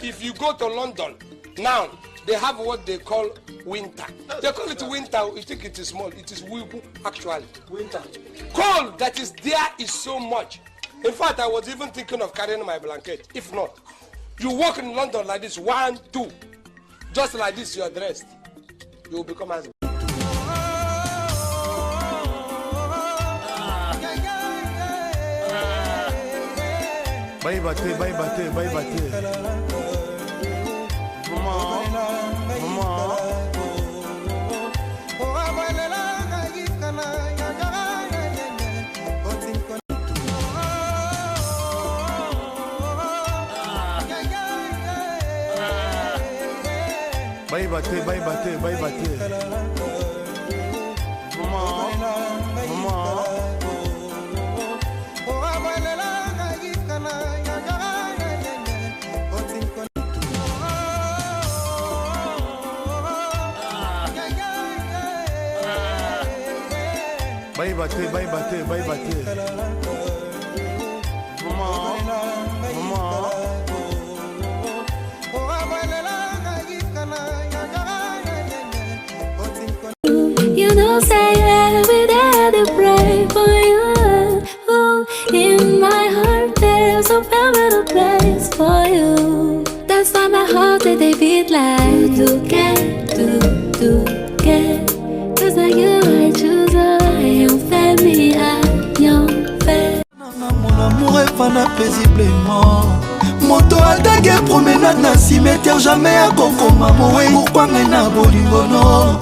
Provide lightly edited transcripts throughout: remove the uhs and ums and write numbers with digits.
If you go to London, now they have what they call winter. They call it winter. You think it is small. It is wigu, actually. Winter. Cold that is there is so much. In fact, I was even thinking of carrying my blanket. If not, you walk in London like this, 1, 2, just like this, you are dressed. You will become as bye bate, bye bate, bye bate. Maman, maman. Bye bate, bye bate, bye bate. Maman, maman. Bye bate, bye bate, bye bate. Maman, maman. You know, say every day to pray for you. Oh, in my heart there's a better place for you. That's why my heart they beat like do get. Cause like you I choose I am family, I am fait. Mon amour est fana paisiblement. Moto attaque promenade na cimetière jamais à kokoma moé. Pourquoi mena bolingono?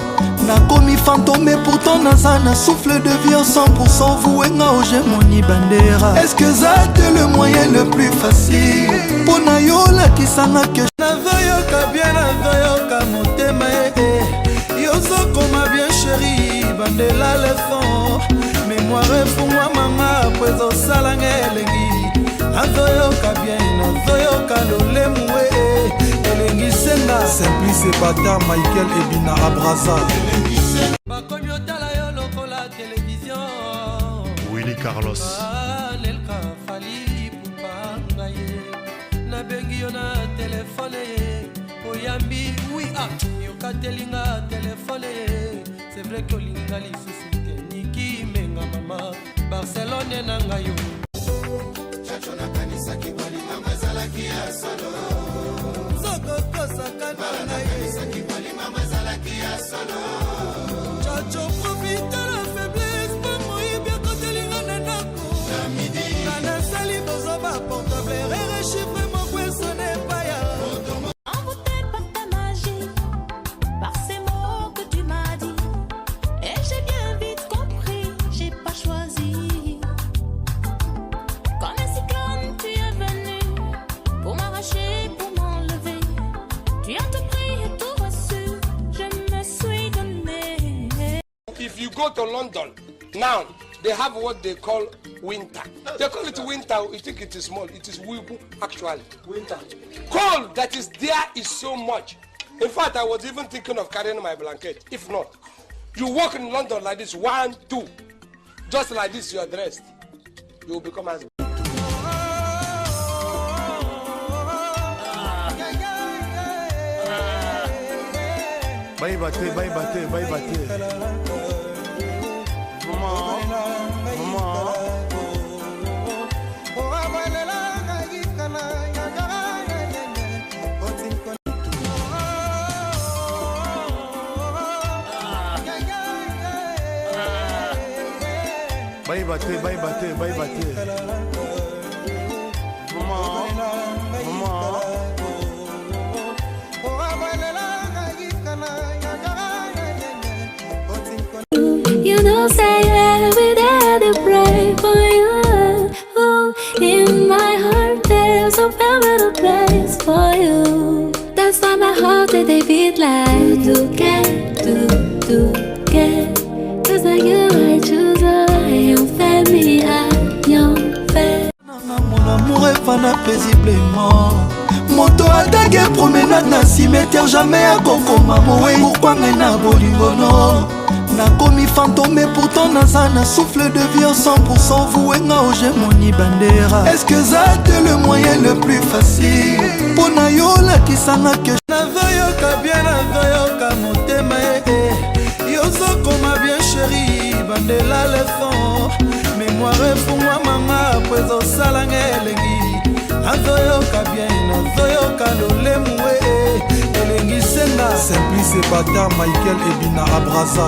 Na komi fantôme et pourtant na souffle de vie en 100% voué nga oje moni bandera. Est-ce que ça c'est le moyen le plus facile? Pona yo la kisanga que na voyoka bien na voyoka motema yozo koma bien chéri bandela le fond. Mémoire pour moi maman après au salange elengi. Na voyoka bien na voyoka lolemu elengi senga. Simplice Bata, Michael Ebina Abraza. Willy Carlos. C'est vrai que l'ingali sous Niki menga mama Barcelone nangayo. Chacho na kanisa kibali mama zalaki ya solo. Zoko kosa kanana kanisa kibali mama zalaki ya solo. Chacho profite la faiblesse pour moi bien quand elle ira nako. La midi kana sali bozoba portable et chiffre mon poisson n'est pas ya. Envoûté par ta magie, par ces mots que tu m'as dit. Et j'ai bien vite compris, j'ai pas choisi. Comme un cyclone, tu es venu pour m'arracher, pour m'enlever. Tu as tout pris et tout reçu, je me suis donné. If you go to London, now they have what they call winter. They call it winter. You think it is small. It is wigu, actually. Winter. Cold that is there is so much. In fact, I was even thinking of carrying my blanket. If not, you walk in London like this, 1, 2, just like this, you are dressed. You will become as Bye bate, bye bate, bye bate. Maman, maman. Bye bate, bye bate, bye bate. Maman, maman. You know, say every day to pray for you. Oh, in my heart there's a better place for you. That's why my heart they beat like do get. Cause like you I choose I am family, I am fait. Mon amour est fana paisiblement. Moto attaque promenade na cimetière jamais à kokoma moé. Pourquoi mena bolingono? nakomi fantôme et pourtant naza na souffle de vie en 100% vouenga oje moni bandera. Est-ce que ça c'est le moyen le plus facile pona yo lakisanga que nazoyoka bien nazoyoka motema yozokoma bien chéri bandela leson mémoire efungwamanga po ezosalanga elengi nazoyoka bien nazoyoka lolemu elengisenga Simplice Bata Michael Ebina Abraza.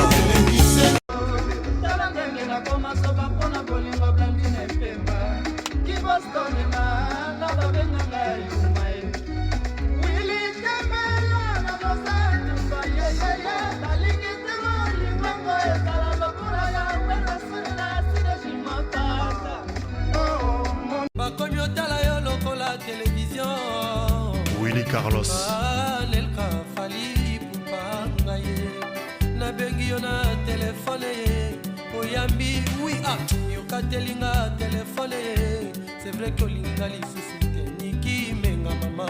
bakomi otala yo lokola télévision Willy Carlos. nelka fali pupa ye nabengi yo na telefone ye oyambi wi yokatelinga telefone ye c'est vrai que olinga lisusu te niki menga mama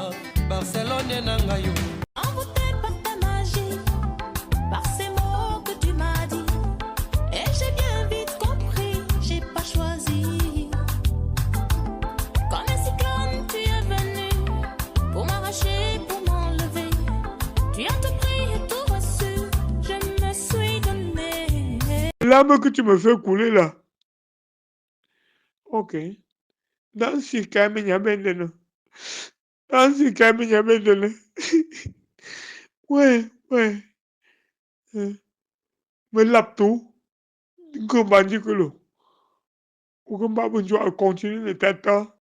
Barcelone na ngai yo Envoûté par ta magie, par ces mots que tu m'as dit. Et j'ai bien vite compris, j'ai pas choisi. Comme un cyclone, tu es venu pour m'arracher, pour m'enlever. Tu as tout pris et tout reçu, je me suis donné. L'âme que tu me fais couler là. Ok. Dans ce cas, il y a maintenant. Dans ce cas, il y a maintenant. Ouais. Mais là, tout. Comme on dit que l'eau. Ou comme on dit à continuer le tata.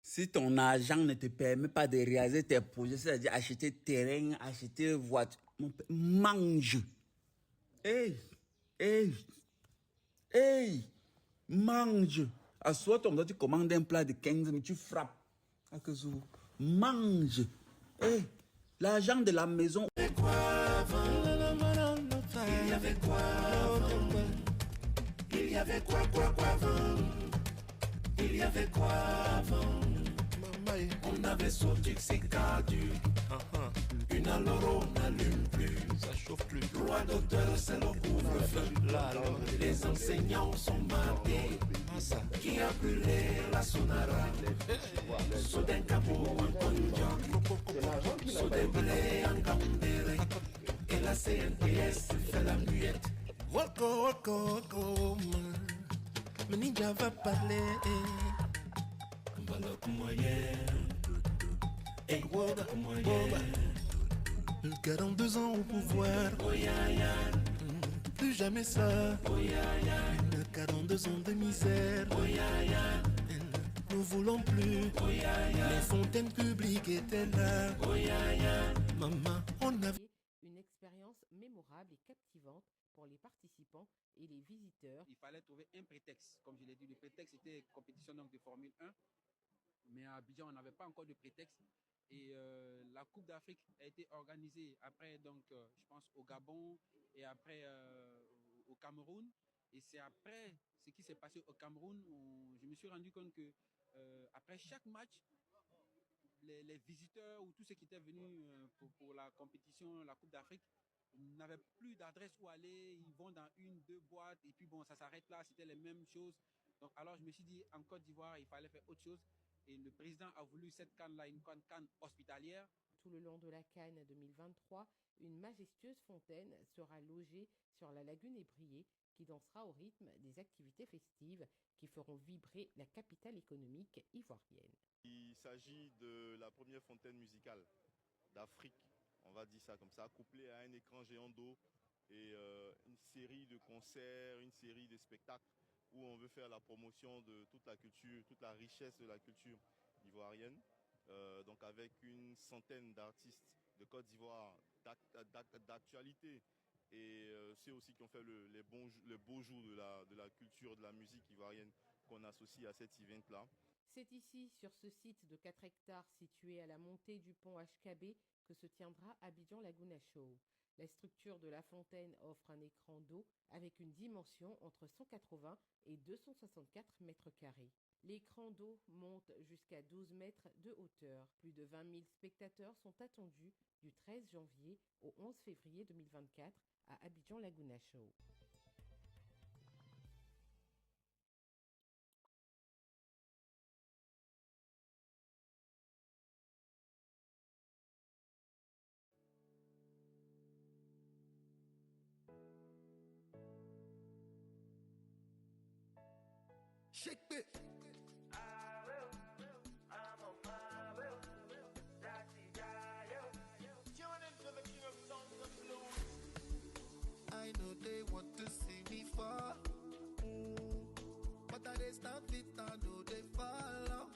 Si ton argent ne te permet pas de réaliser tes projets, c'est-à-dire acheter terrain, acheter voiture, mange. Hey, mange. À soit tu commandes un plat de 15 000, tu frappes. Mange. Hey, l'argent de la maison. Il y avait quoi avant? Il y avait quoi avant? Il y avait quoi avant? On avait sorti que c'est caduc. Une à l'euro, on n'allume plus. Ça chauffe plus. Loi d'auteur, c'est le couvre-feu. Les enseignants sont matés. Qui a brûlé la sonara? Soudain Cabo en Kondian. Soudain Blé en Gambéré. Et la CNTS fait la muette. Wako, le ninja va parler. Le 42 ans au pouvoir. Plus jamais ça. Le 42 ans de misère. Nous voulons plus. Les fontaines publiques étaient là. Maman, on a une expérience mémorable et captivante pour les participants et les visiteurs. Il fallait trouver un prétexte. Comme je l'ai dit, le prétexte était compétition donc de Formule 1. Mais à Abidjan, on n'avait pas encore de prétexte. Et la Coupe d'Afrique a été organisée après, donc, je pense, au Gabon et après au Cameroun. Et c'est après ce qui s'est passé au Cameroun où je me suis rendu compte que après chaque match, les visiteurs ou tous ceux qui étaient venus pour la compétition, la Coupe d'Afrique, n'avaient plus d'adresse où aller. Ils vont dans une, deux boîtes et puis bon, ça s'arrête là. C'était les mêmes choses. Donc alors je me suis dit, en Côte d'Ivoire, il fallait faire autre chose. Et le président a voulu cette CAN-là, une CAN hospitalière. Tout le long de la CAN 2023, une majestueuse fontaine sera logée sur la lagune ébriée qui dansera au rythme des activités festives qui feront vibrer la capitale économique ivoirienne. Il s'agit de la première fontaine musicale d'Afrique, on va dire ça comme ça, couplée à un écran géant d'eau et une série de concerts, une série de spectacles où on veut faire la promotion de toute la culture, toute la richesse de la culture ivoirienne. Donc avec une centaine d'artistes de Côte d'Ivoire d'actualité et ceux aussi qui ont fait les beaux jours de la culture, de la musique ivoirienne qu'on associe à cet event-là. C'est ici, sur ce site de 4 hectares situé à la montée du pont HKB, que se tiendra Abidjan Laguna Show. La structure de la fontaine offre un écran d'eau avec une dimension entre 180 et 264 mètres carrés. L'écran d'eau monte jusqu'à 12 mètres de hauteur. Plus de 20 000 spectateurs sont attendus du 13 janvier au 11 février 2024 à Abidjan Laguna Show. Shake it. I know they want to see me fall, but I they stand fit, I know they follow.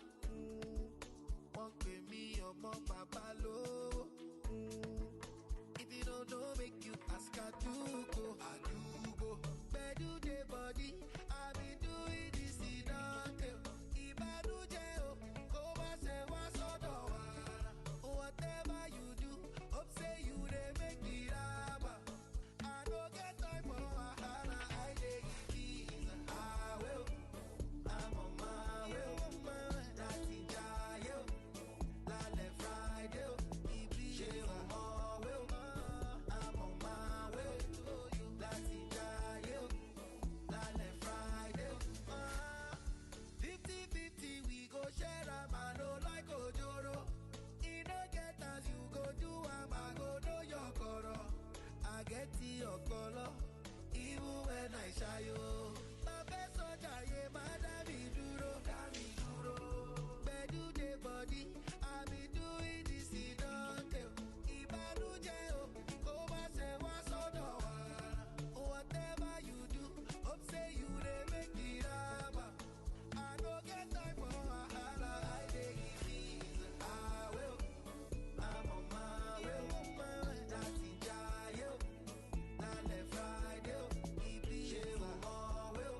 Won't pay me or more papa low. If you don't know, make you ask I do go. Where do they body? I be doing this in whatever you do, hope say you they make it happen. I don't get time for wahala, I dey give peace. I will, I'm on my way, that's it, jayo. Lale Friday, Ibiye omo will. I'm on my way to you, that's it, jayo. Lale Friday, 50-50 we go share am, I no like ojoro. E no get as you go do am, I go know your koro. I get your color, even when I shy you. My best soldier, yeah, madami duro. Where do they body? I be doing this in Dante. Ibanuje o, koma se wa sodo wa. Whatever you do, hope say you dey make it happen. I no get time for wahala, I dey give peace. I will, I'm on my way, that's it, jayo. Lale Friday, Ibiye omo will.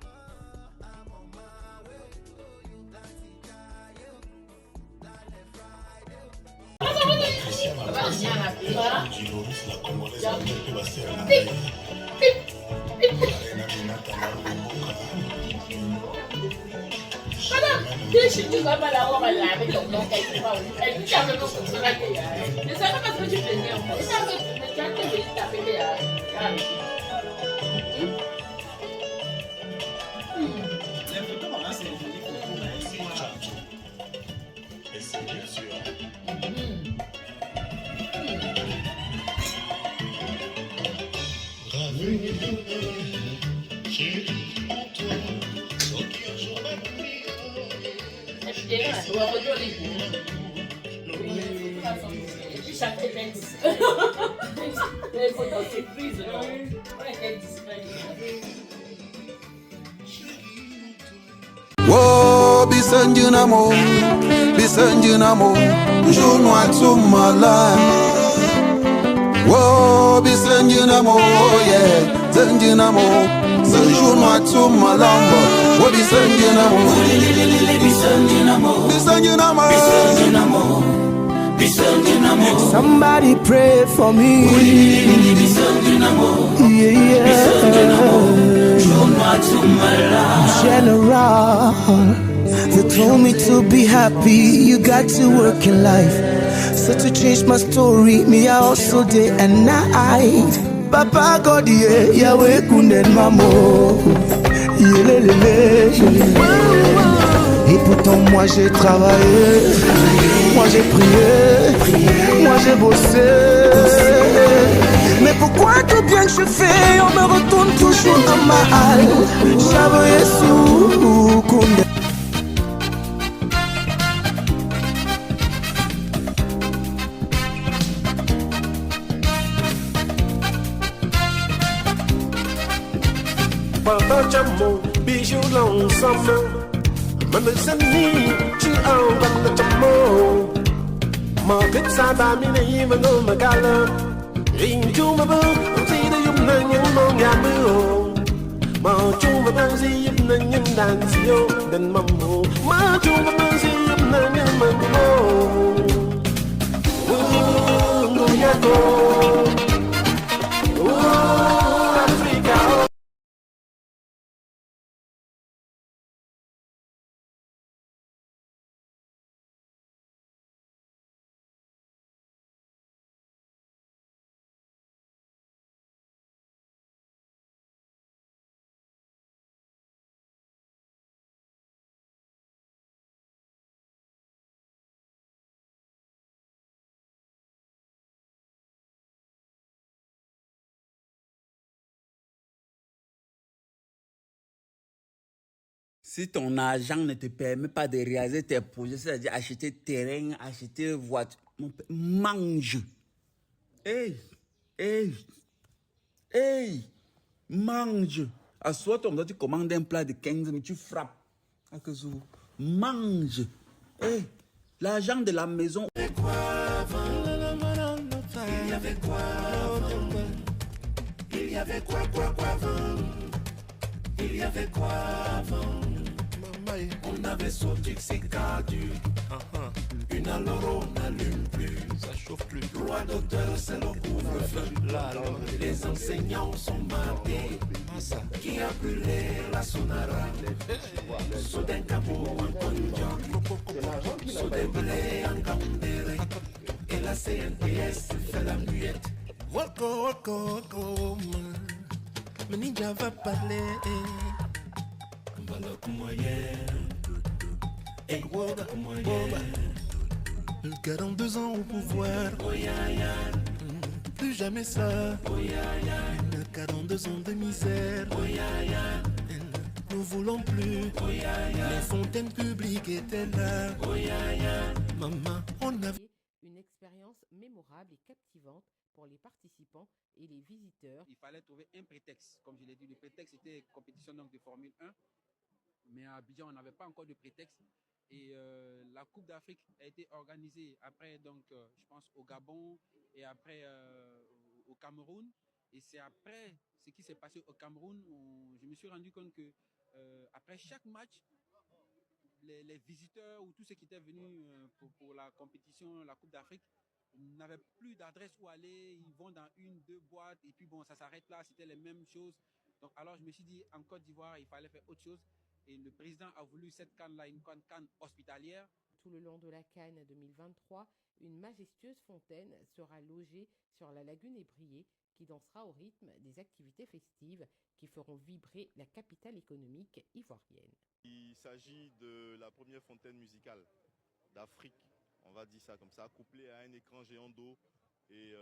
I'm on my way to you, that's it, jayo. Lale Friday. La Congolaise a été passée à et c'est bien sûr. Oh, Bisanjunamo, Junwa Tumala. Oh, Bisanjunamo, yeah, Zanjunamo, Zanjunwa Tumalamba. Oh, Bisanjunamo, Somebody pray for me. Yeah, General, they told me to be happy. You got to work in life. So to change my story, me I also day and night. Papa God, yeah, Yahweh kunden mamo. Et pourtant moi j'ai travaillé, moi j'ai prié, moi j'ai bossé. Mais pourquoi tout bien que je fais, on me retourne toujours à mal. J'avais sous Koundé. Papa Jamo, bijou l'ensemble. Même Zani, tu as un bon Jamo. Ma bête ça va mine even no magala. Rinju mabu, see the yum nan yang mong yamu. Ma chu mabu see yum nan yang dance yo, then mamu. Ma chu mabu see yum nan yang mamu. Ooh, yago. Ooh, Africa. Si ton argent ne te permet pas de réaliser tes projets, c'est-à-dire acheter terrain, acheter voiture, mange. Hey, hey, hey, mange. À soit tu commandes un plat de 15 mais tu frappes. Mange. Hey, l'argent de la maison. Il y avait quoi avant? Il y avait quoi avant? Il y avait quoi avant? On avait sauté que c'est caduc. Une à l'euro n'allume plus. Ça chauffe plus. Loi d'auteur, c'est le couvre-feu. Les enseignants sont matés. Qui a brûlé la sonara? Soudain Cabo en Kondian. Soudain Blé en Gambéré. Et la CNTS fait la muette. Wako, wako, wako, le ninja va parler. Balok moyen. Et Woba moyen. 42 ans au pouvoir. Plus jamais ça. 42 ans de misère. Nous voulons plus. Les fontaines publiques étaient là. Maman, on a Une expérience mémorable et captivante pour les participants et les visiteurs. Il fallait trouver un prétexte. Comme je l'ai dit, le prétexte était compétition donc, de Formule 1. Mais à Abidjan, on n'avait pas encore de prétexte. Et la Coupe d'Afrique a été organisée après, donc, je pense, au Gabon et après au Cameroun. Et c'est après ce qui s'est passé au Cameroun où je me suis rendu compte que après chaque match, les visiteurs ou tous ceux qui étaient venus pour la compétition, la Coupe d'Afrique, n'avaient plus d'adresse où aller. Ils vont dans une, deux boîtes et puis bon, ça s'arrête là. C'était les mêmes choses. Donc alors je me suis dit, en Côte d'Ivoire, il fallait faire autre chose. Et le président a voulu cette canne-là, une canne hospitalière. Tout le long de la Cannes 2023, une majestueuse fontaine sera logée sur la lagune ébriée qui dansera au rythme des activités festives qui feront vibrer la capitale économique ivoirienne. Il s'agit de la première fontaine musicale d'Afrique, on va dire ça comme ça, couplée à un écran géant d'eau et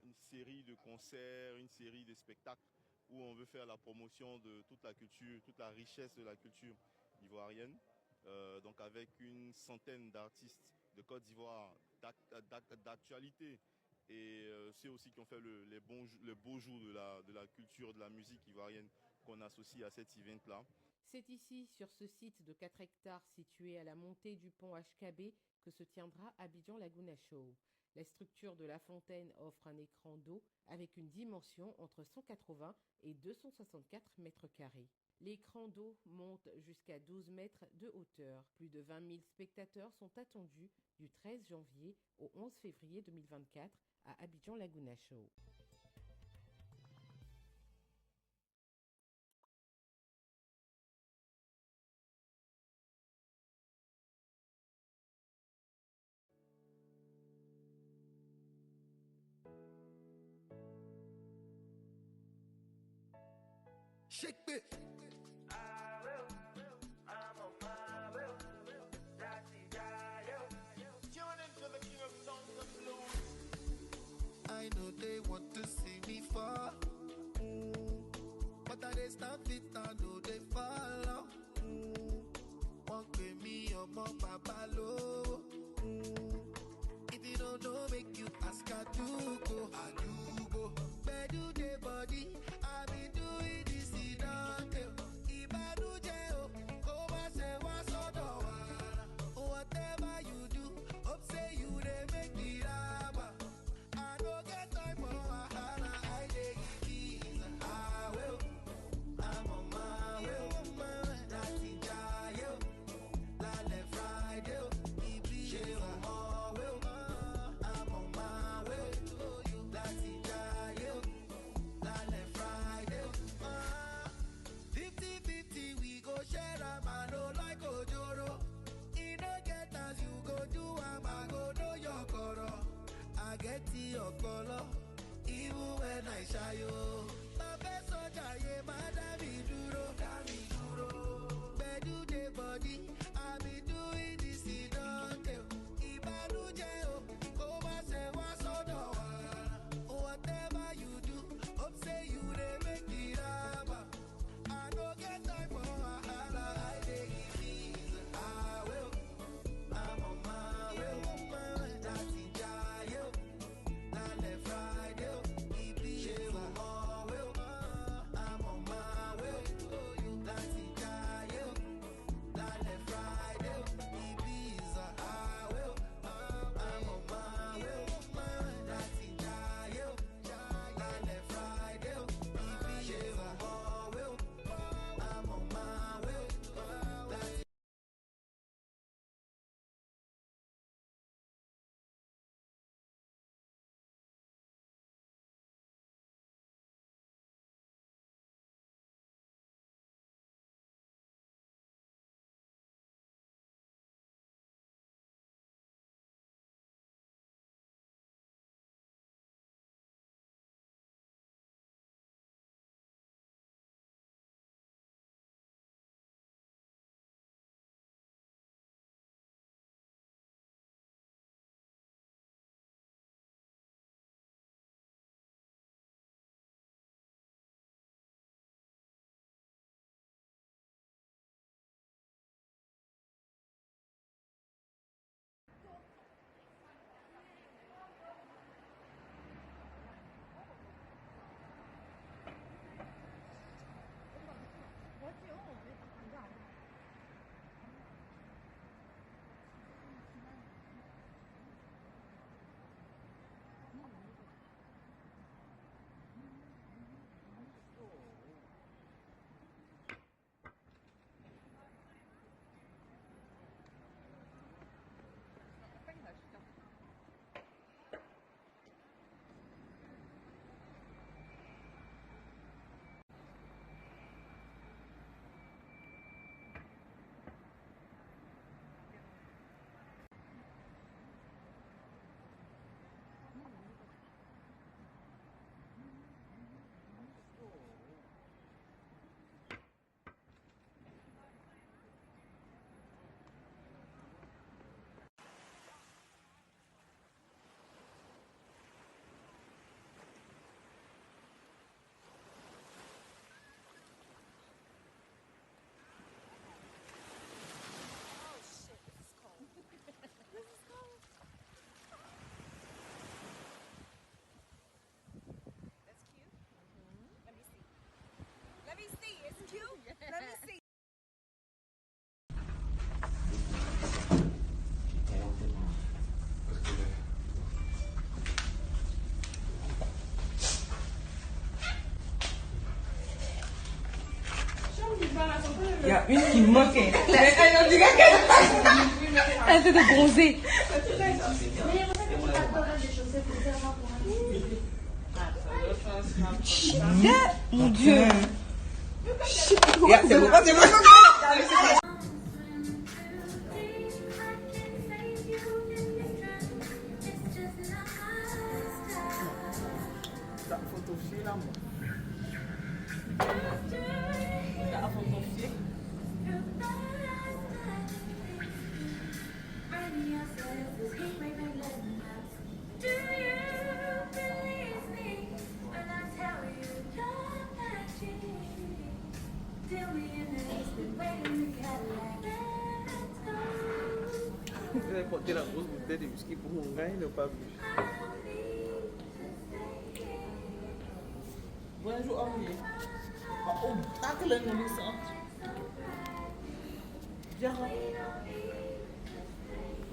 une série de concerts, une série de spectacles où on veut faire la promotion de toute la culture, toute la richesse de la culture ivoirienne. Donc avec une centaine d'artistes de Côte d'Ivoire d'actualité et ceux aussi qui ont fait les beaux jours de la culture, de la musique ivoirienne qu'on associe à cet event-là. C'est ici, sur ce site de 4 hectares situé à la montée du pont HKB, que se tiendra Abidjan Laguna Show. La structure de la fontaine offre un écran d'eau avec une dimension entre 180 et 264 mètres carrés. L'écran d'eau monte jusqu'à 12 mètres de hauteur. Plus de 20 000 spectateurs sont attendus du 13 janvier au 11 février 2024 à Abidjan Laguna Show. Shake it. I know they want to see me fall, but I they stand fit, I know they follow. One pay me or more papa low. If you don't know, make you ask I do go. Where do they body? I be doing this in whatever you do, hope say you they make me laugh. I don't get time for wahala, I dey give visa. I will, I'm on my way, Natty Jayo, Lale Friday, Ibiza, I'm on my way, Natty Jayo, Lale Friday, 50-50 we go share am, I don't like Ojoro. E no get as you go do am, I go know your koro. I get your color, even when I shy you. My best soldier, yeah, madami duro. Where do they body? I be doing this in Dante. Ibanuje o, koma se wa sodo wa. Whatever you do, hope say you they make it up. I don't get time for wahala, I dey give visa. I will, I'm on my way, Natty Jayo, Lale Friday, Ibiza, I'm on my way, Natty Jayo, Lale Friday, Ibiza, I will, I'm on my way, Natty Jayo, Lale Friday, Ibiza, I'm on my way, Natty. Let me see. It's cute. Let me see. Show me Il y a une qui manquait. On dirait qu'elle elle était bronzée. Mon Dieu. C'est pourquoi c'est moi. Vous avez porté la grosse bouteille de whisky pour mon gars, il n'a pas vu. Bonjour, Henri. Oh, t'as que le nom de ça. Viens.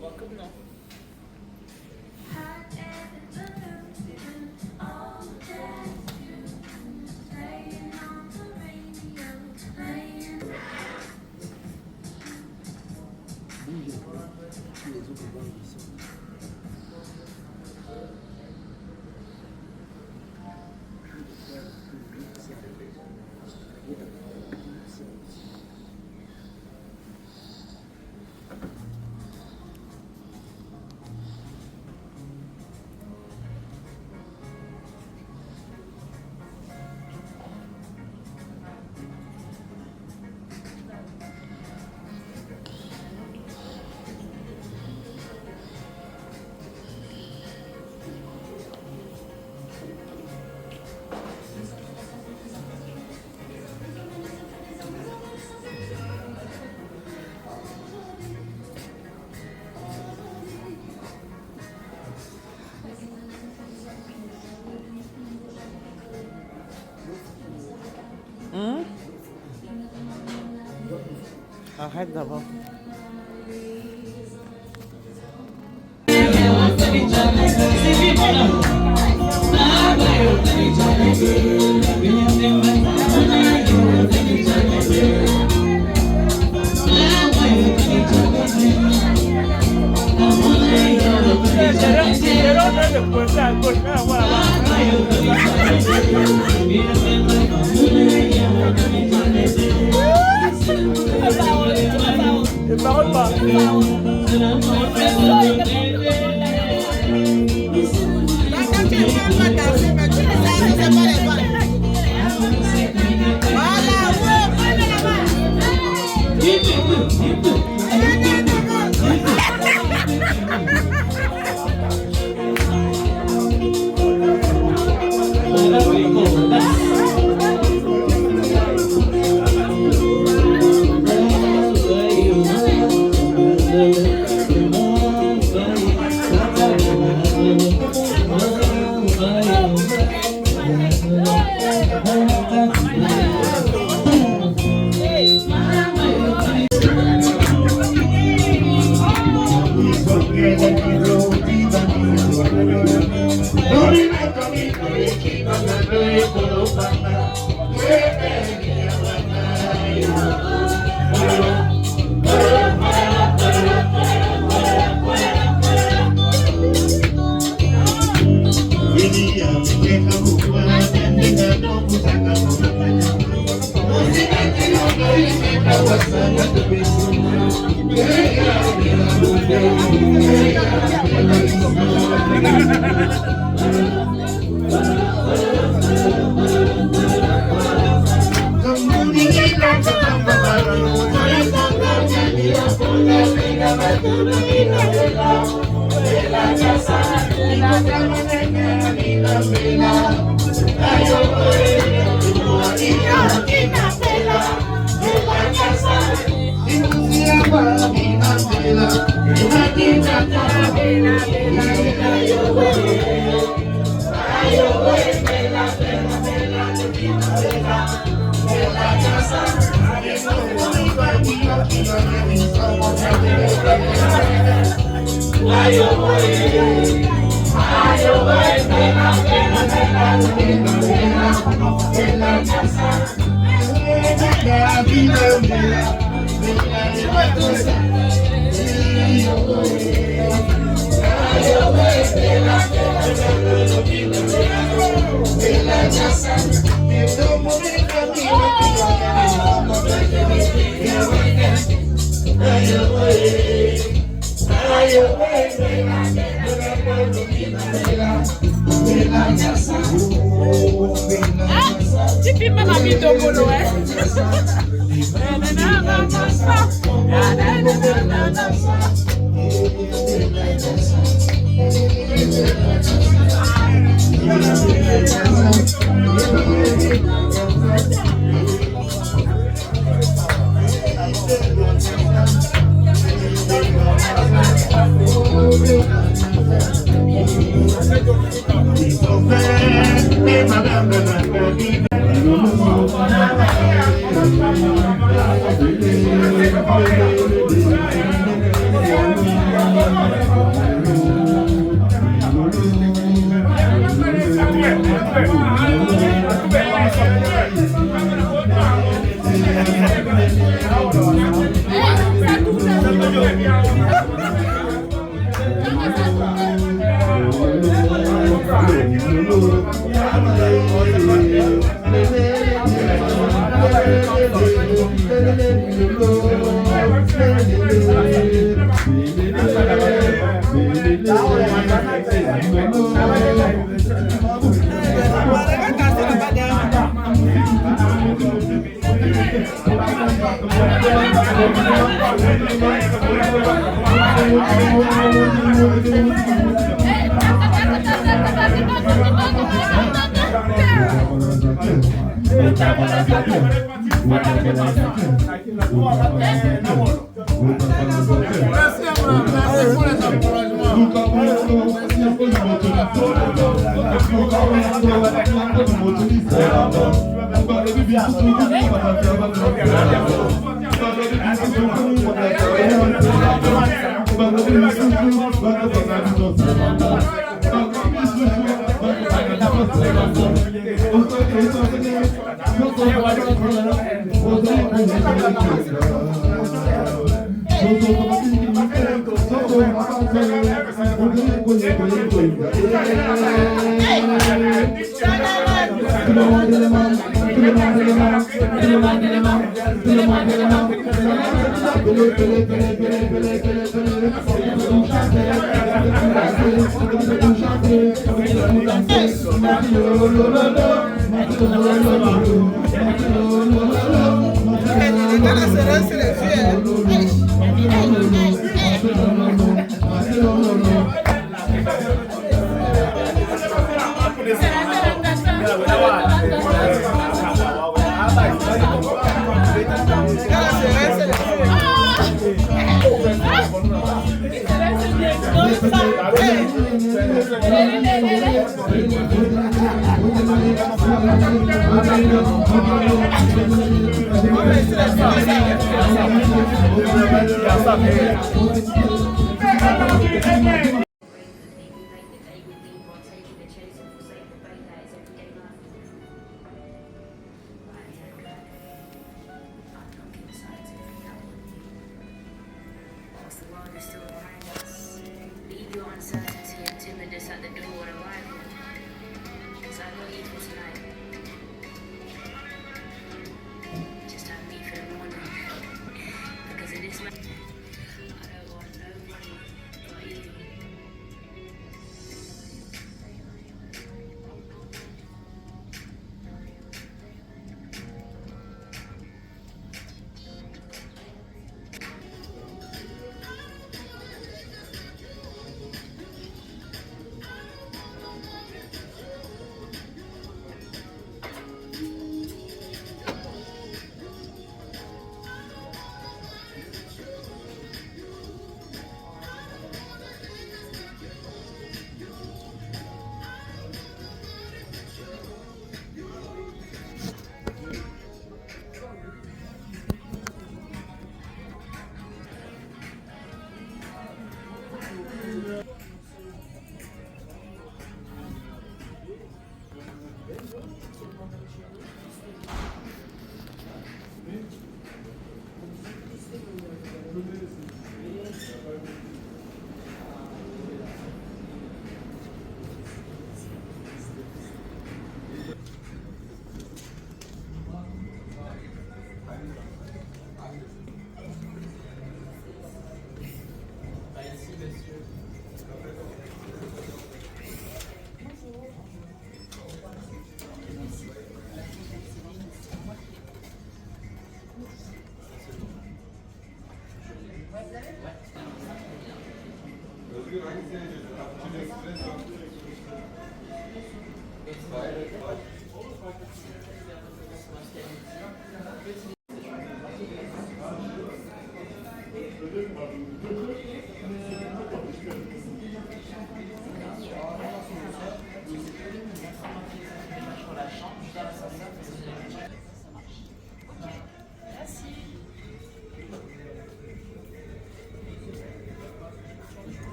Bon, comme non. Arrête d'abord. Tu filmes ma vidéo pour nous, hein?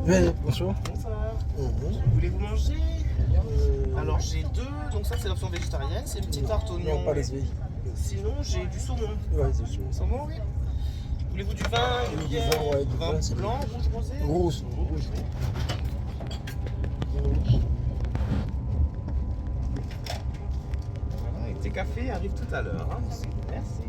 Bonsoir. Bonsoir. Voulez-vous manger Alors j'ai deux, donc ça c'est l'option végétarienne, c'est une petite tarte oignon. Non, pas les œufs. Sinon j'ai du saumon. Ouais, c'est sûr. Saumon, oui. Voulez-vous du vin, une bière, vin, ouais, du vin, c'est blanc, rouge, rosé Rouge. Et tes cafés arrivent tout à l'heure. Hein. Merci.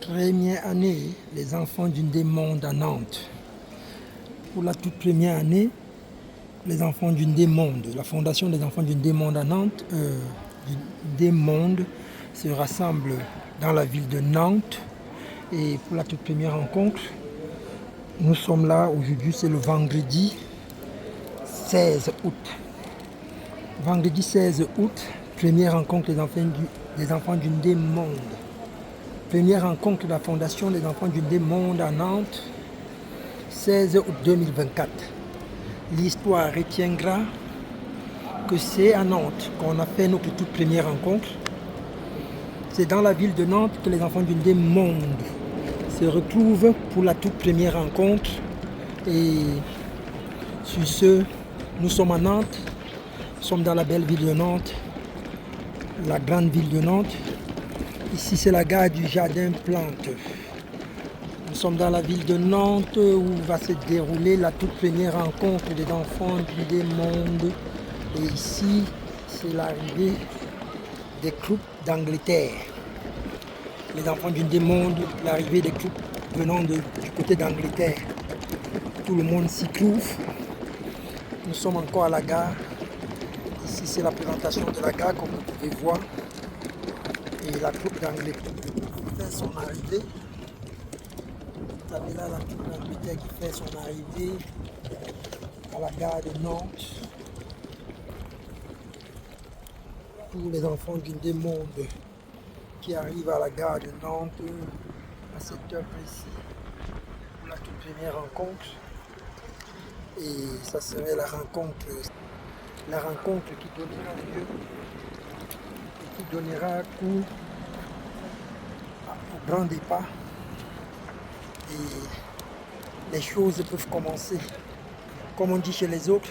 première année, les enfants du Monde à Nantes. Pour la toute première année, les enfants du Monde, la fondation des enfants du Monde à Nantes, du Monde se rassemble dans la ville de Nantes. Et pour la toute première rencontre, nous sommes là aujourd'hui, c'est le vendredi 16 août. Vendredi 16 août, première rencontre des enfants du Monde. Première rencontre de la fondation des enfants du Monde à Nantes, 16 août 2024. L'histoire retiendra que c'est à Nantes qu'on a fait notre toute première rencontre. C'est dans la ville de Nantes que les enfants du Monde se retrouvent pour la toute première rencontre. Et sur ce, nous sommes à Nantes, nous sommes dans la belle ville de Nantes, la grande ville de Nantes. Ici, c'est la gare du Jardin Plante. Nous sommes dans la ville de Nantes où va se dérouler la toute première rencontre des enfants du Monde. Et ici, c'est l'arrivée des troupes d'Angleterre. Les enfants du Monde, l'arrivée des troupes venant du côté d'Angleterre. Tout le monde s'y trouve. Nous sommes encore à la gare. Ici, c'est la présentation de la gare, comme vous pouvez voir. Et la troupe d'Angleterre fait son arrivée. Vous avez là la troupe d'Angleterre qui fait son arrivée à la gare de Nantes. Pour les enfants du Monde qui arrivent à la gare de Nantes à cette heure précise pour la toute première rencontre. Et ça serait la rencontre qui donnera lieu et qui donnera cours au grand départ. Et les choses peuvent commencer. Comme on dit chez les autres,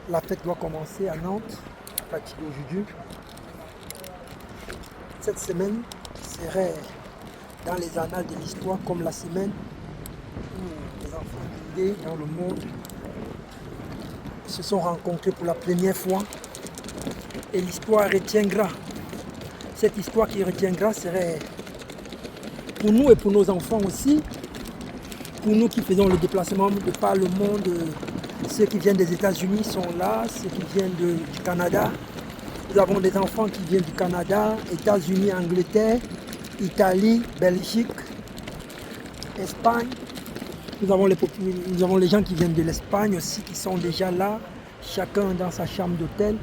la fête doit commencer à Nantes à partir d'aujourd'hui. Cette semaine serait dans les annales de l'histoire comme la semaine où les enfants guidés dans le monde se sont rencontrés pour la première fois. Et l'histoire retiendra. Cette histoire qui retiendra serait pour nous et pour nos enfants aussi, pour nous qui faisons le déplacement de par le monde. Ceux qui viennent des États-Unis sont là, ceux qui viennent du Canada. Nous avons des enfants qui viennent du Canada, États-Unis, Angleterre, Italie, Belgique, Espagne. Nous avons les gens qui viennent de l'Espagne aussi, qui sont déjà là, chacun dans sa chambre d'hôtel.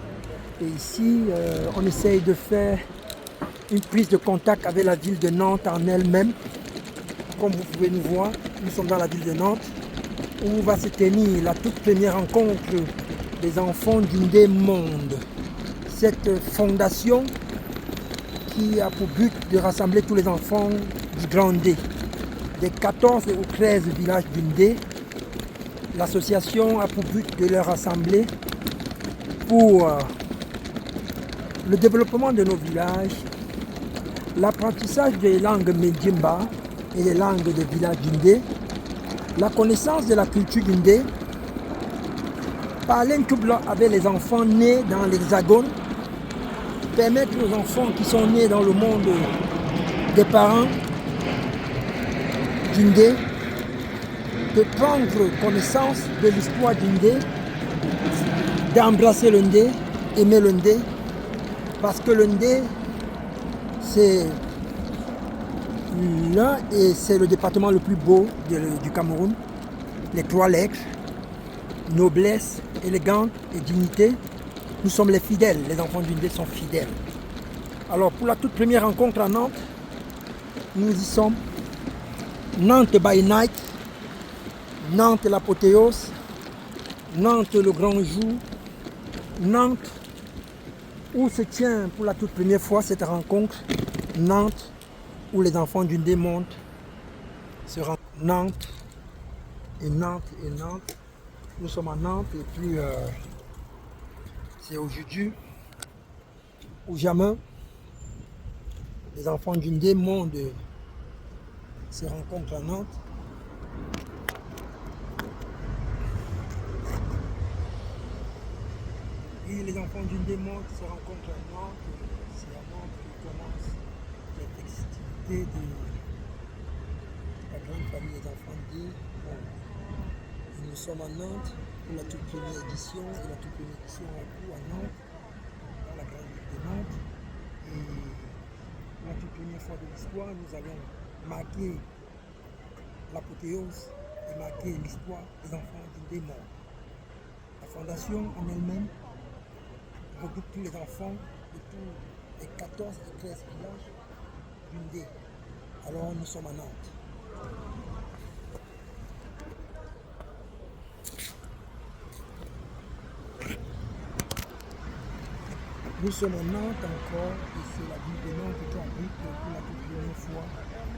Et ici, on essaye de faire une prise de contact avec la ville de Nantes en elle-même. Comme vous pouvez nous voir, nous sommes dans la ville de Nantes, où va se tenir la toute première rencontre des enfants du Monde. Cette fondation qui a pour but de rassembler tous les enfants du Grand D. Des 14 ou 13 villages du D, l'association a pour but de les rassembler pour le développement de nos villages, l'apprentissage des langues Medjimba et des langues des villages du D, la connaissance de la culture du D, parler un peu avec les enfants nés dans l'Hexagone, permettre aux enfants qui sont nés dans le monde des parents du Ndé de prendre connaissance de l'histoire du Ndé, d'embrasser le Ndé, aimer le Ndé, parce que le Ndé, c'est l'un et c'est le département le plus beau du Cameroun. Les 3 lettres, noblesse, élégance et dignité. Nous sommes les fidèles, les enfants du Ndé sont fidèles. Alors pour la toute première rencontre à Nantes, nous y sommes. Nantes by night, Nantes l'apothéose, Nantes le grand jour, Nantes où se tient pour la toute première fois cette rencontre, Nantes où les enfants du Ndé Monde se rencontrent. Nantes et Nantes et Nantes. Nous sommes à Nantes et puis c'est aujourd'hui ou jamais les enfants du Ndé Monde se rencontrent à Nantes. Et les enfants du Ndé Monde se rencontrent à Nantes. C'est à Nantes que commencent les festivités la grande famille des enfants D. Nous sommes à Nantes pour la toute première édition, et la toute première édition a cours à Nantes, dans la grande ville de Nantes. Et pour la toute première fois de l'histoire, nous allons marquer l'apothéose et marquer l'histoire des enfants du démon. La fondation en elle-même regroupe tous les enfants de tous les 14 et 13 villages d'une D. Alors nous sommes à Nantes. Nous sommes à Nantes encore, et c'est la ville de Nantes qui abrite pour la toute première fois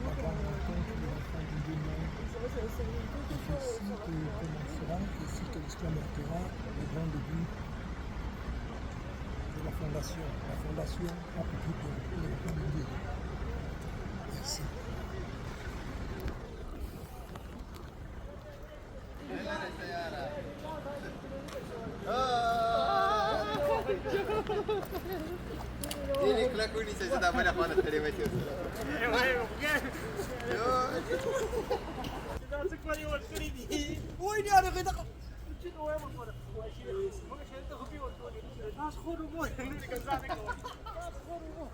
la grande rencontre des enfants du démon. Et c'est ici que commencera, c'est ici que l'histoire marquera le grand début de la fondation. La fondation a pour but de recruter les enfants du démon. Merci. Ini kelakuan ni saya sudah banyak mana tadi macam tu. Oi, ni ada kita. Cina orang mana? Mungkin saya tak hobi orang ni. Nas khoru boy, ni dekat sana kau. Nas khoru boy.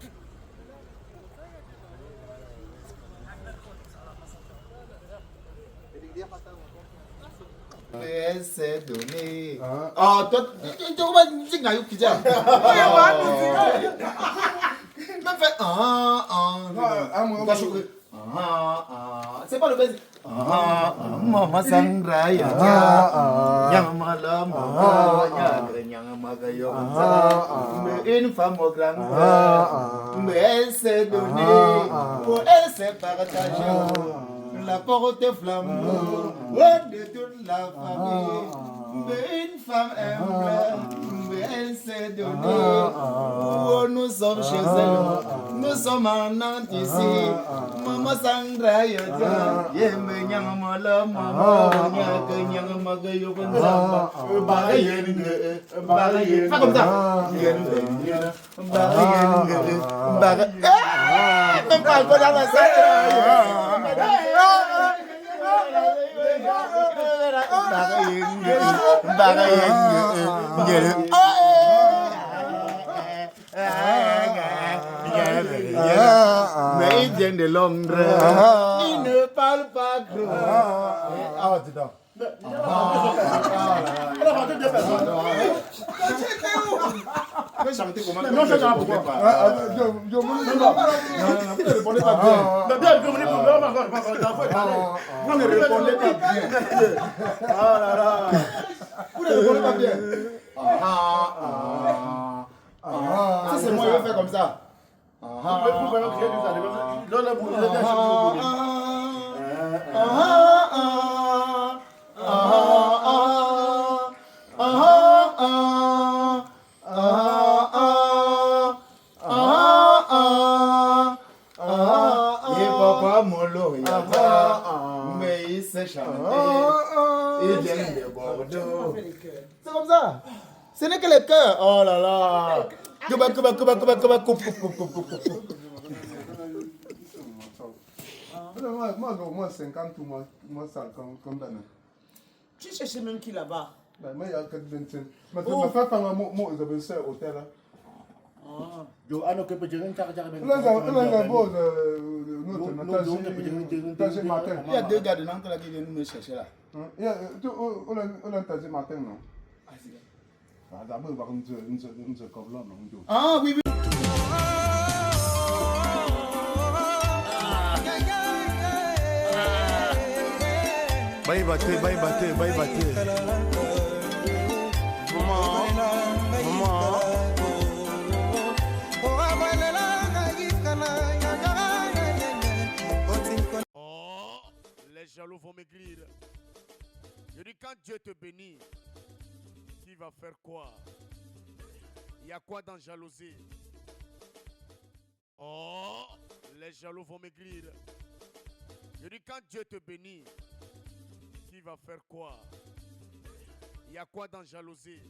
Jadi dia patah. C'est donné. Ah, toi, tu vas me dire que tu as. Même fait c'est pas le baiser. Mama sangraya. Yang malam yang magayo. Une femme au grand. Mais elle s'est donnée. Elle s'est partagée. La porte flambeau de toute la famille. Mais une femme humble, mais elle s'est donnée. Oh, nous sommes chez elle, nous sommes en Nantes ici. Maman Sandra, yeme nyanga mala, maman nyaka nyanga magayo konzamba. Barayenge, barayenge. Fais comme ça. Barayenge, barayenge. Même pas encore dans la salle. Mais il vient de Londres. Il ne parle pas gros. Ah, dis donc. Mais chanter comment? Non, je ne sais pas pourquoi. Je ne répondais pas bien. Mais bien, je vous ne répondez pas bien. Ah là là. Vous ne répondez pas bien. Si c'est moi, je vais faire comme ça. Vous pouvez me crier du Papa Molo, mais il sait chanter. Il vient de Bordeaux. C'est comme ça. Ce n'est que le cœur. Oh là là. Moi, au moins 50 ou moins 50 comme d'année. Tu cherches même qui là-bas? Moi, il y a quelques vingtaines. Mais tu m'as fait faire un mot, ils avaient ça au hôtel. Jo ano ke pejangan cara-cara matin. Il y a deux gars de Nantes là qui viennent me chercher là. Il y a un matin, non? Ah oui, oui. Bye bate, bye bate, bye bate. Oh, les jaloux vont maigrir. Je dis quand Dieu te bénit, tu vas faire quoi? Il y a quoi dans jalousie? Oh, les jaloux vont maigrir. Je dis quand Dieu te bénit, tu vas faire quoi? Il y a quoi dans jalousie?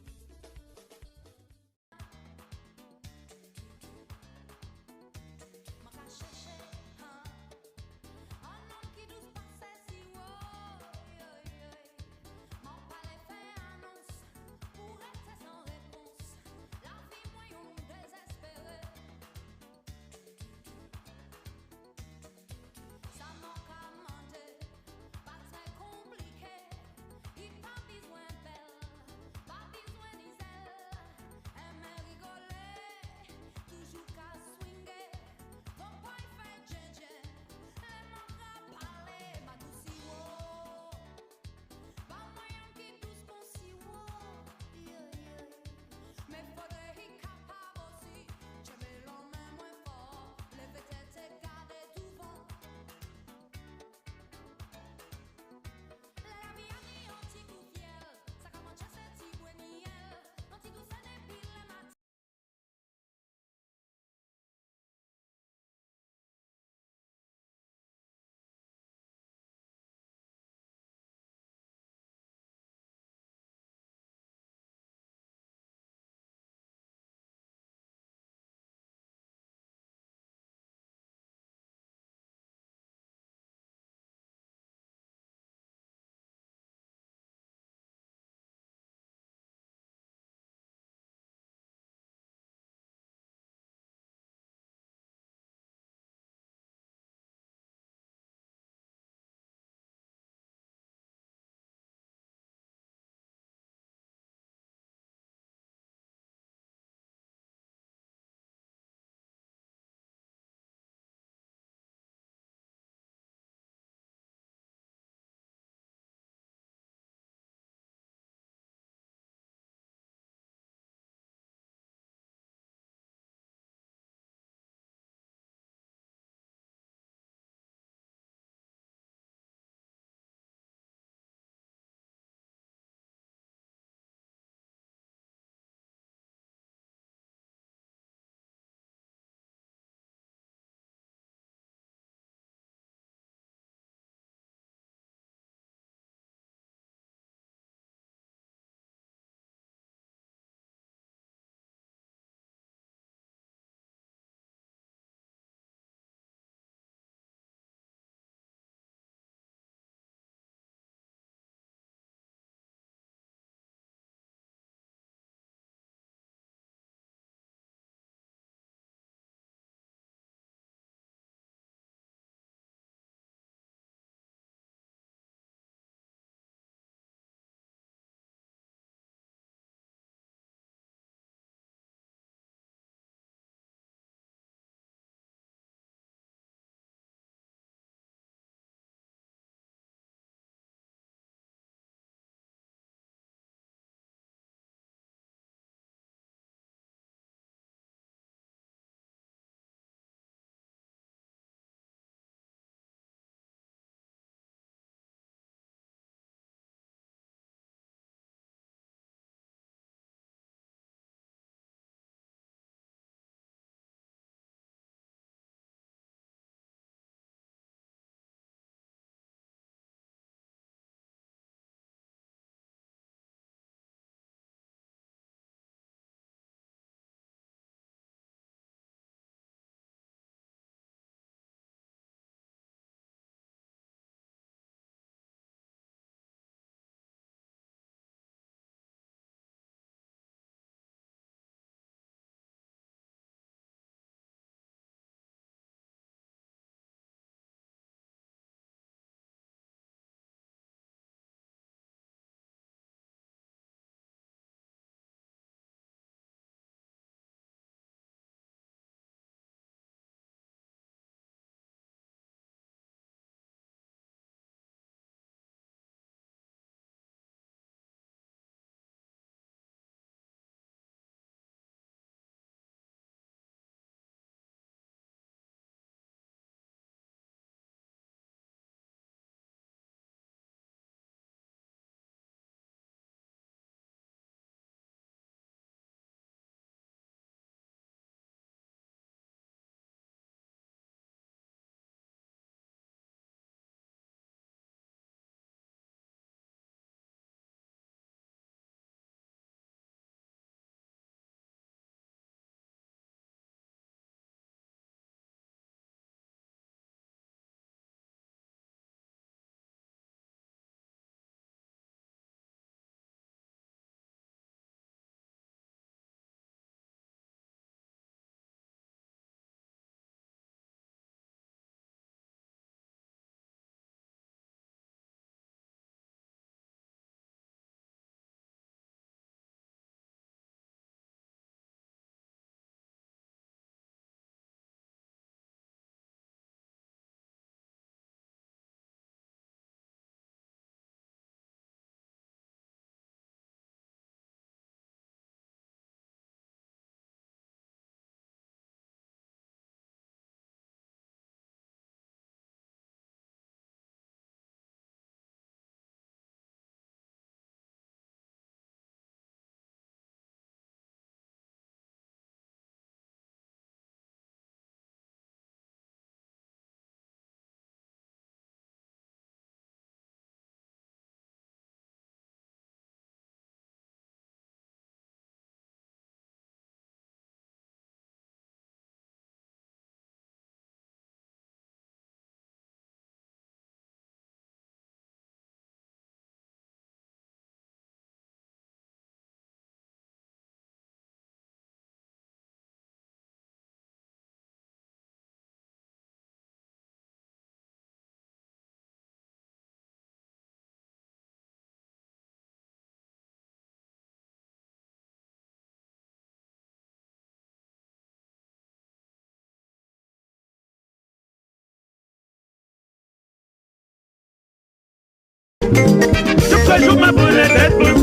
joue ma boule d'être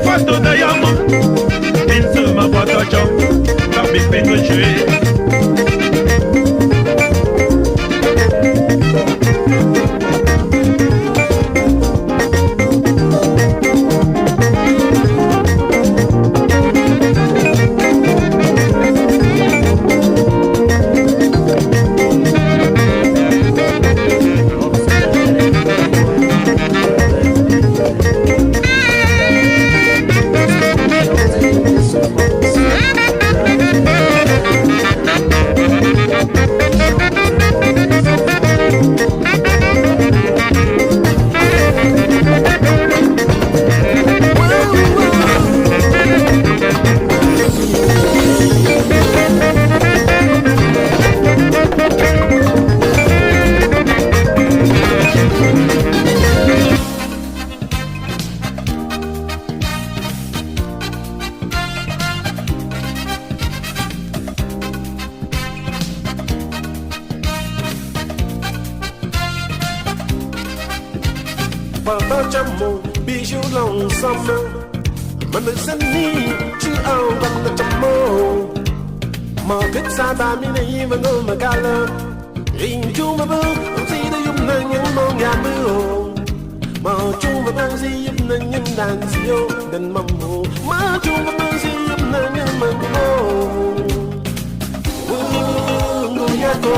photo de Yamo. Pince ma boîte à job, Barbie Pince jouer. Papa Jamo, bijou l'ensemble. Même Zani, tu as un bac de Jamo. Ma bête ça va mine even no magala. Rinju mabu, si de yum nang yang mong yamu. Ma chu mabu si yum nang yang dance yo, dan mamu. Ma chu mabu si yum nang yang mango. Yago.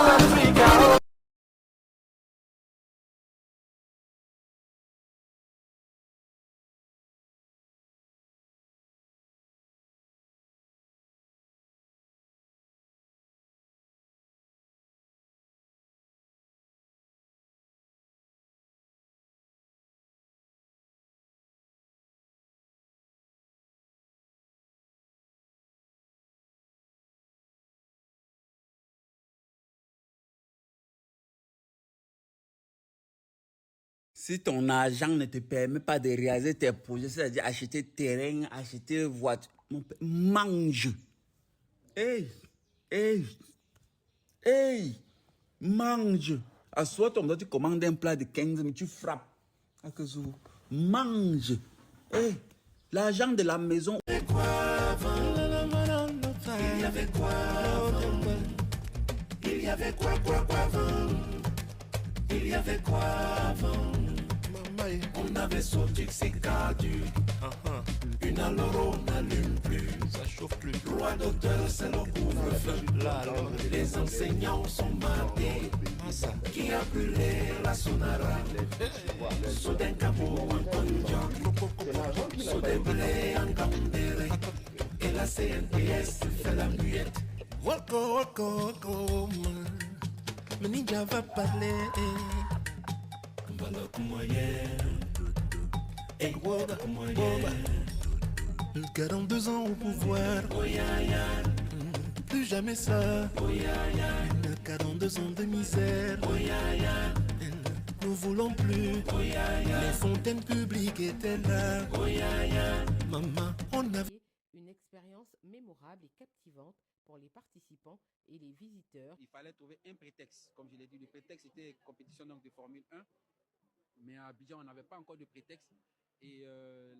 Africa. Si ton argent ne te permet pas de réaliser tes projets, c'est-à-dire acheter terrain, acheter voiture, mon père, mange. Hey, hey, hey, mange. À soit tu commandes un plat de 15 mais tu frappes. Mange. Hey, l'argent de la maison. Il y avait quoi avant? Il y avait quoi avant? Il y avait quoi avant? On avait sorti que c'est caduc. Une à l'euro n'allume plus. Ça chauffe plus. Loi d'auteur, c'est le couvre-feu. Les enseignants sont matés. Qui a brûlé la sonara? Soudain Cabo en Konja. Soudain Blé en Gambéré. Et la CNTS fait la muette. Wako, wako, wako. Le ninja va parler. Balok moyen. Et Woba, Woba. 42 ans au pouvoir. Plus jamais ça. 42 ans de misère. Nous voulons plus. Les fontaines publiques étaient là. Maman, on a une expérience mémorable et captivante pour les participants et les visiteurs. Il fallait trouver un prétexte. Comme je l'ai dit, le prétexte était compétition donc, de Formule 1. Mais à Abidjan, on n'avait pas encore de prétexte. Et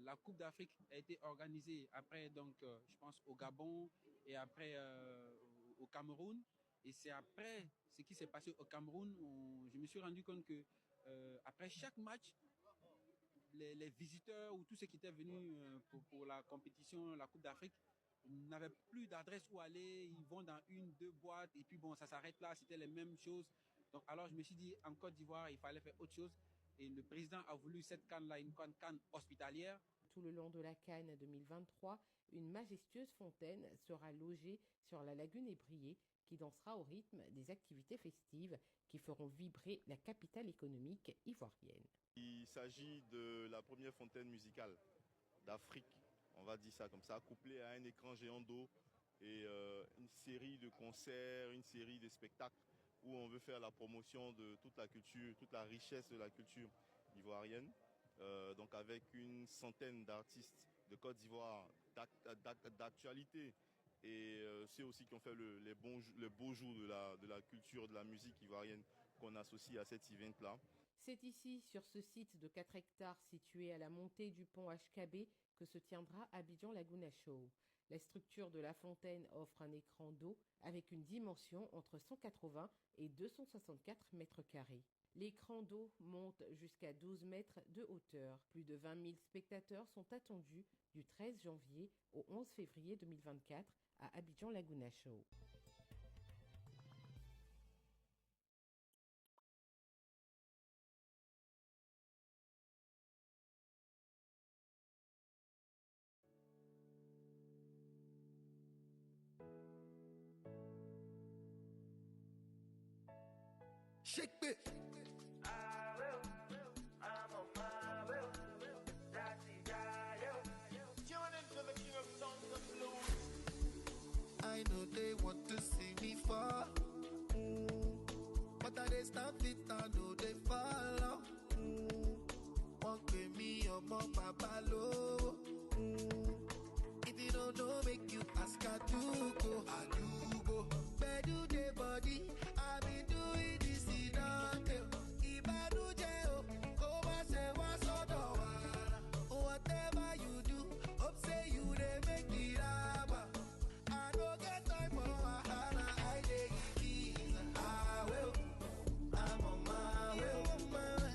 la Coupe d'Afrique a été organisée après, donc, je pense, au Gabon et après au Cameroun. Et c'est après ce qui s'est passé au Cameroun où je me suis rendu compte que après chaque match, les visiteurs ou tous ceux qui étaient venus pour la compétition, la Coupe d'Afrique, n'avaient plus d'adresse où aller. Ils vont dans une, deux boîtes et puis bon, ça s'arrête là. C'était les mêmes choses. Donc alors je me suis dit, en Côte d'Ivoire, il fallait faire autre chose. Et le président a voulu cette canne-là, une canne hospitalière. Tout le long de la Cannes 2023, une majestueuse fontaine sera logée sur la lagune ébriée qui dansera au rythme des activités festives qui feront vibrer la capitale économique ivoirienne. Il s'agit de la première fontaine musicale d'Afrique, on va dire ça comme ça, couplée à un écran géant d'eau et une série de concerts, une série de spectacles où on veut faire la promotion de toute la culture, toute la richesse de la culture ivoirienne. Donc avec une centaine d'artistes de Côte d'Ivoire, d'actualité. Et ceux aussi qui ont fait les beaux jours de la culture, de la musique ivoirienne qu'on associe à cet event-là. C'est ici, sur ce site de 4 hectares situé à la montée du pont HKB, que se tiendra Abidjan Laguna Show. La structure de la fontaine offre un écran d'eau avec une dimension entre 180 et 264 mètres carrés. L'écran d'eau monte jusqu'à 12 mètres de hauteur. Plus de 20 000 spectateurs sont attendus du 13 janvier au 11 février 2024 à Abidjan Laguna Show. Shake it. I know they want to see me fall, but I they stop it. I know they follow. Walk with me, my papa low. If you don't know, make you ask. I do go. Bedu the body. I be doing this in Ibadu jail. Over say what's whatever you do, hope say you they make it up. I don't get time for wahala. I take it easy. I will. I'm on my way.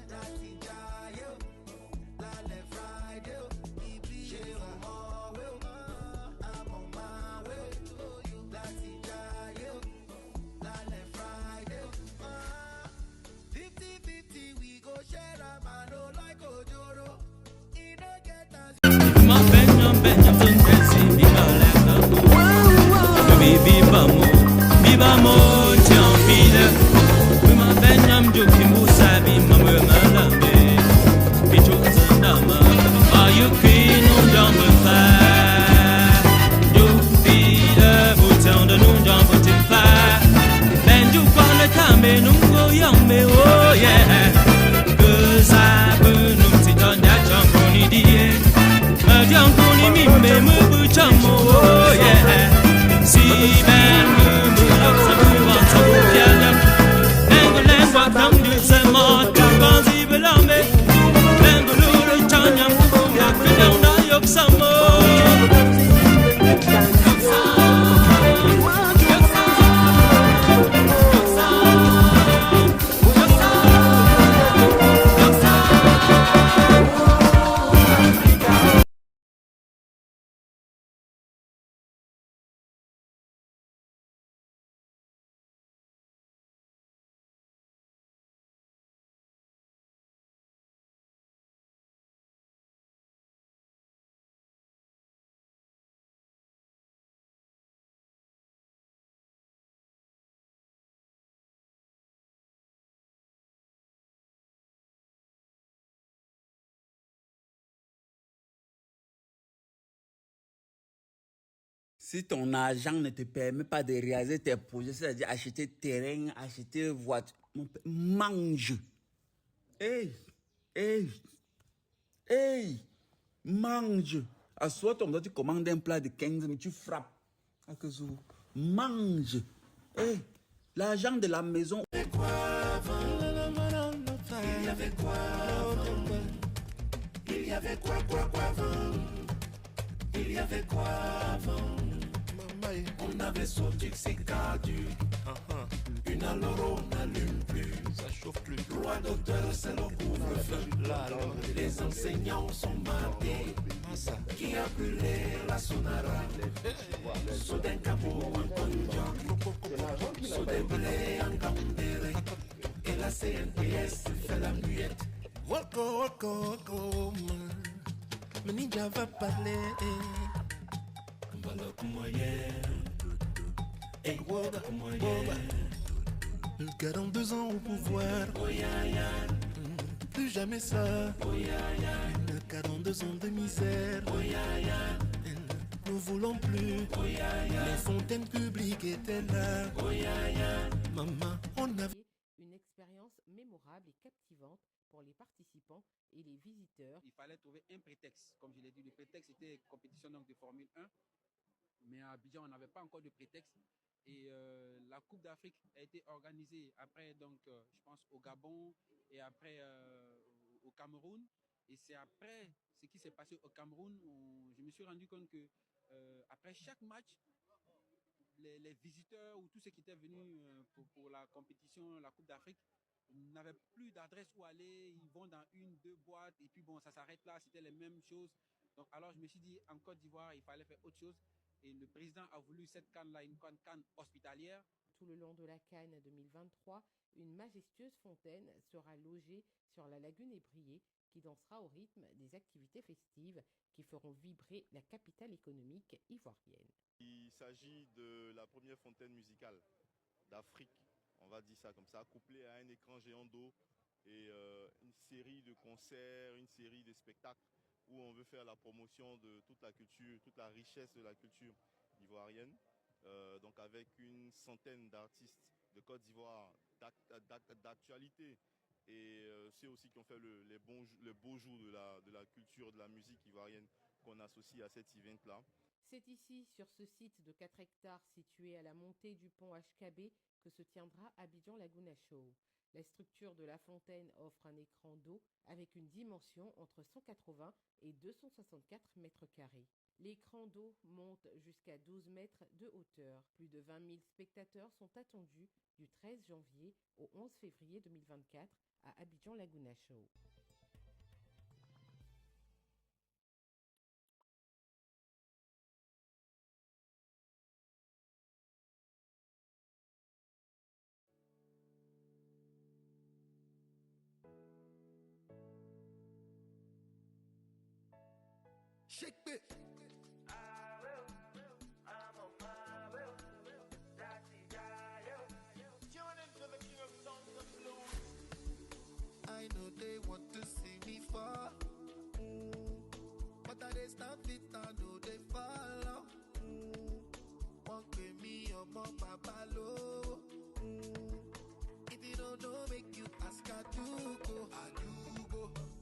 That's it, jail. Lale Friday. Ibiza. I'm on my way. That's it, jail. Lale Friday. 50-50 we go share a man. Don't like Ojoro. He don't get us. Bibamo, Tianfile, Bima Benyam Jokimbu Sabi, Mamma Malambe, Bicho Zandama, are you queen on Jamba Fire? You feel Bouton de Nun Jamba Fire. Then you call the Kame Nungo Yambe, oh yeah. Cause I burn them sit on that Jamponi dear. A Jamponi Mimbe Mubu Chambo, oh yeah. See man. Si ton argent ne te permet pas de réaliser tes projets, c'est-à-dire acheter terrain, acheter voiture, mange. Hey, mange. À soit tu commandes un plat de 15 mais tu frappes. Mange. Hey, l'argent de la maison. Il y avait quoi avant? Il y avait quoi avant? Il y avait quoi avant? On avait sorti que c'est caduc. Une à l'euro n'allume plus. Ça chauffe plus. Loi d'auteur, c'est le couvre-feu. Les enseignants sont matés. Qui a brûlé la sonara? Soden Cabo en Tonja. Soden Blé en Gambéré. Et la CNPS fait la muette. Wako, le ninja va parler. Le 42 ans au pouvoir. Plus jamais ça. Le 42 ans de misère. Nous voulons plus. Les fontaines publiques étaient là. Maman, on a une expérience mémorable et captivante pour les participants et les visiteurs. Il fallait trouver un prétexte. Comme je l'ai dit, le prétexte était compétition donc de Formule 1. Mais à Abidjan, on n'avait pas encore de prétexte. Et la Coupe d'Afrique a été organisée après, donc, je pense, au Gabon et après au Cameroun. Et c'est après ce qui s'est passé au Cameroun où je me suis rendu compte que après chaque match, les visiteurs ou tous ceux qui étaient venus pour la compétition, la Coupe d'Afrique, n'avaient plus d'adresse où aller. Ils vont dans une, deux boîtes et puis bon, ça s'arrête là, c'était les mêmes choses. Donc alors je me suis dit, en Côte d'Ivoire, il fallait faire autre chose. Et le président a voulu cette canne-là, une canne hospitalière. Tout le long de la Cannes 2023, une majestueuse fontaine sera logée sur la lagune ébriée qui dansera au rythme des activités festives qui feront vibrer la capitale économique ivoirienne. Il s'agit de la première fontaine musicale d'Afrique, on va dire ça comme ça, couplée à un écran géant d'eau et une série de concerts, une série de spectacles où on veut faire la promotion de toute la culture, toute la richesse de la culture ivoirienne. Donc avec une centaine d'artistes de Côte d'Ivoire d'actualité et ceux aussi qui ont fait les beaux jours de la culture, de la musique ivoirienne qu'on associe à cet event-là. C'est ici, sur ce site de 4 hectares situé à la montée du pont HKB, que se tiendra Abidjan Laguna Show. La structure de la fontaine offre un écran d'eau avec une dimension entre 180 et 264 mètres carrés. L'écran d'eau monte jusqu'à 12 mètres de hauteur. Plus de 20 000 spectateurs sont attendus du 13 janvier au 11 février 2024 à Abidjan Laguna Show. Shake it. I know they want to see me fall, but I they stand fit, I know they follow. One pay me or more papa low. If you don't know, make you ask, I do go.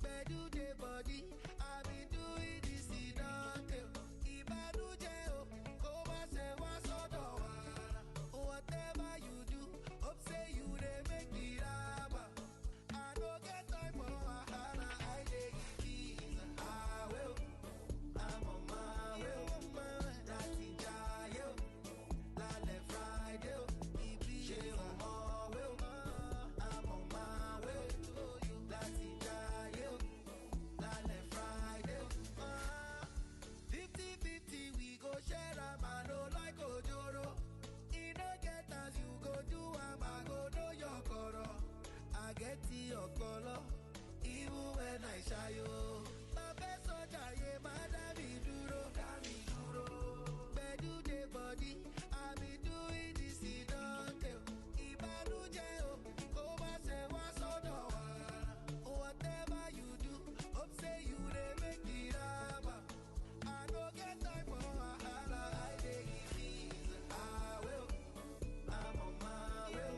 Where do they body? I be doing this in whatever you do, hope say you they make me laugh. I don't get time for wahala, I take it easy. I will, I'm on my way, that's it, jail. Lale Friday, Ibiza, I'm on my way, that's it, jail. Lale Friday, 50-50 we go share a man, no like Ojoro. In no get as you go do, I go know your coro. I get your color, even when I shy you. My best soldier, yeah, madam, duro. Where do they body? I be doing this in Dante. Ibanu jail, over say what's on the whatever you do, hope say you they make the rubber. I don't get time for wahala, I take it easy. I will, I'm on my way,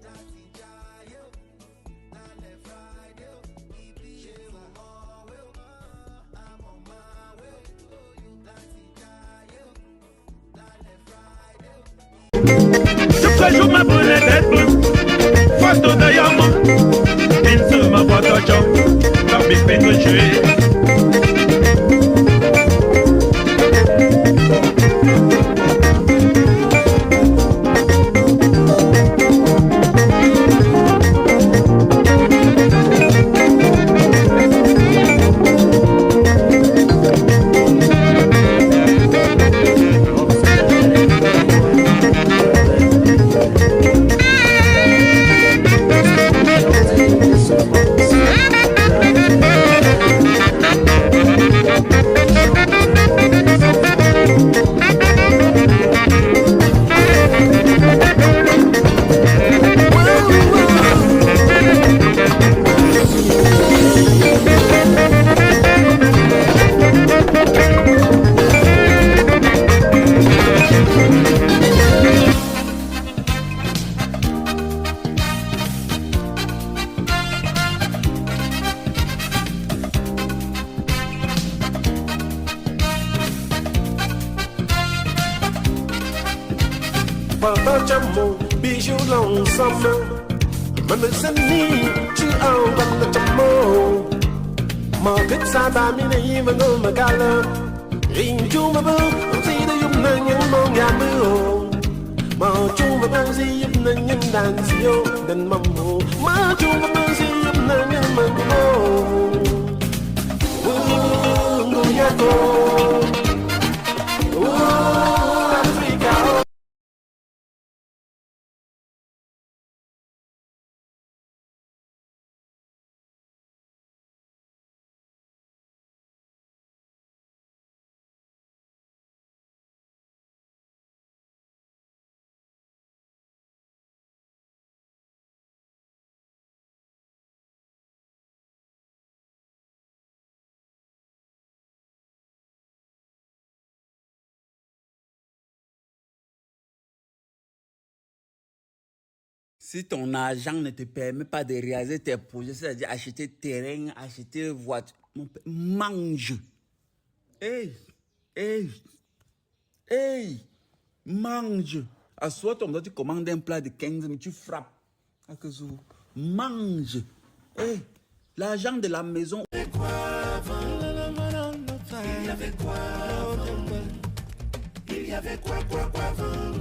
that's it, jail. Lale Friday, Ibiza, I'm on my way, that's it, jail. Lale Friday. Je peux jouer ma boule d'être photo de Yama. Il se m'a pas de job, la big big de jouer. Thank you. Chamo, bijou l'ensemble. Manasani, tu en chamo. Market Sabamina, even though Magala. Rinjumabo, see the Yumnan Mongamu. Marjumabo, see Yumnan Dancio, then Mammo. Marjumabo, see Yumnan Mammo. Ooh, Yago. Ooh, Africa. Si ton argent ne te permet pas de réaliser tes projets, c'est-à-dire acheter terrain, acheter voiture, mange. Hey, mange. À soit tu commandes un plat de 15 mais tu frappes. Mange. Hey, l'argent de la maison. Il y avait quoi avant? Il y avait quoi avant?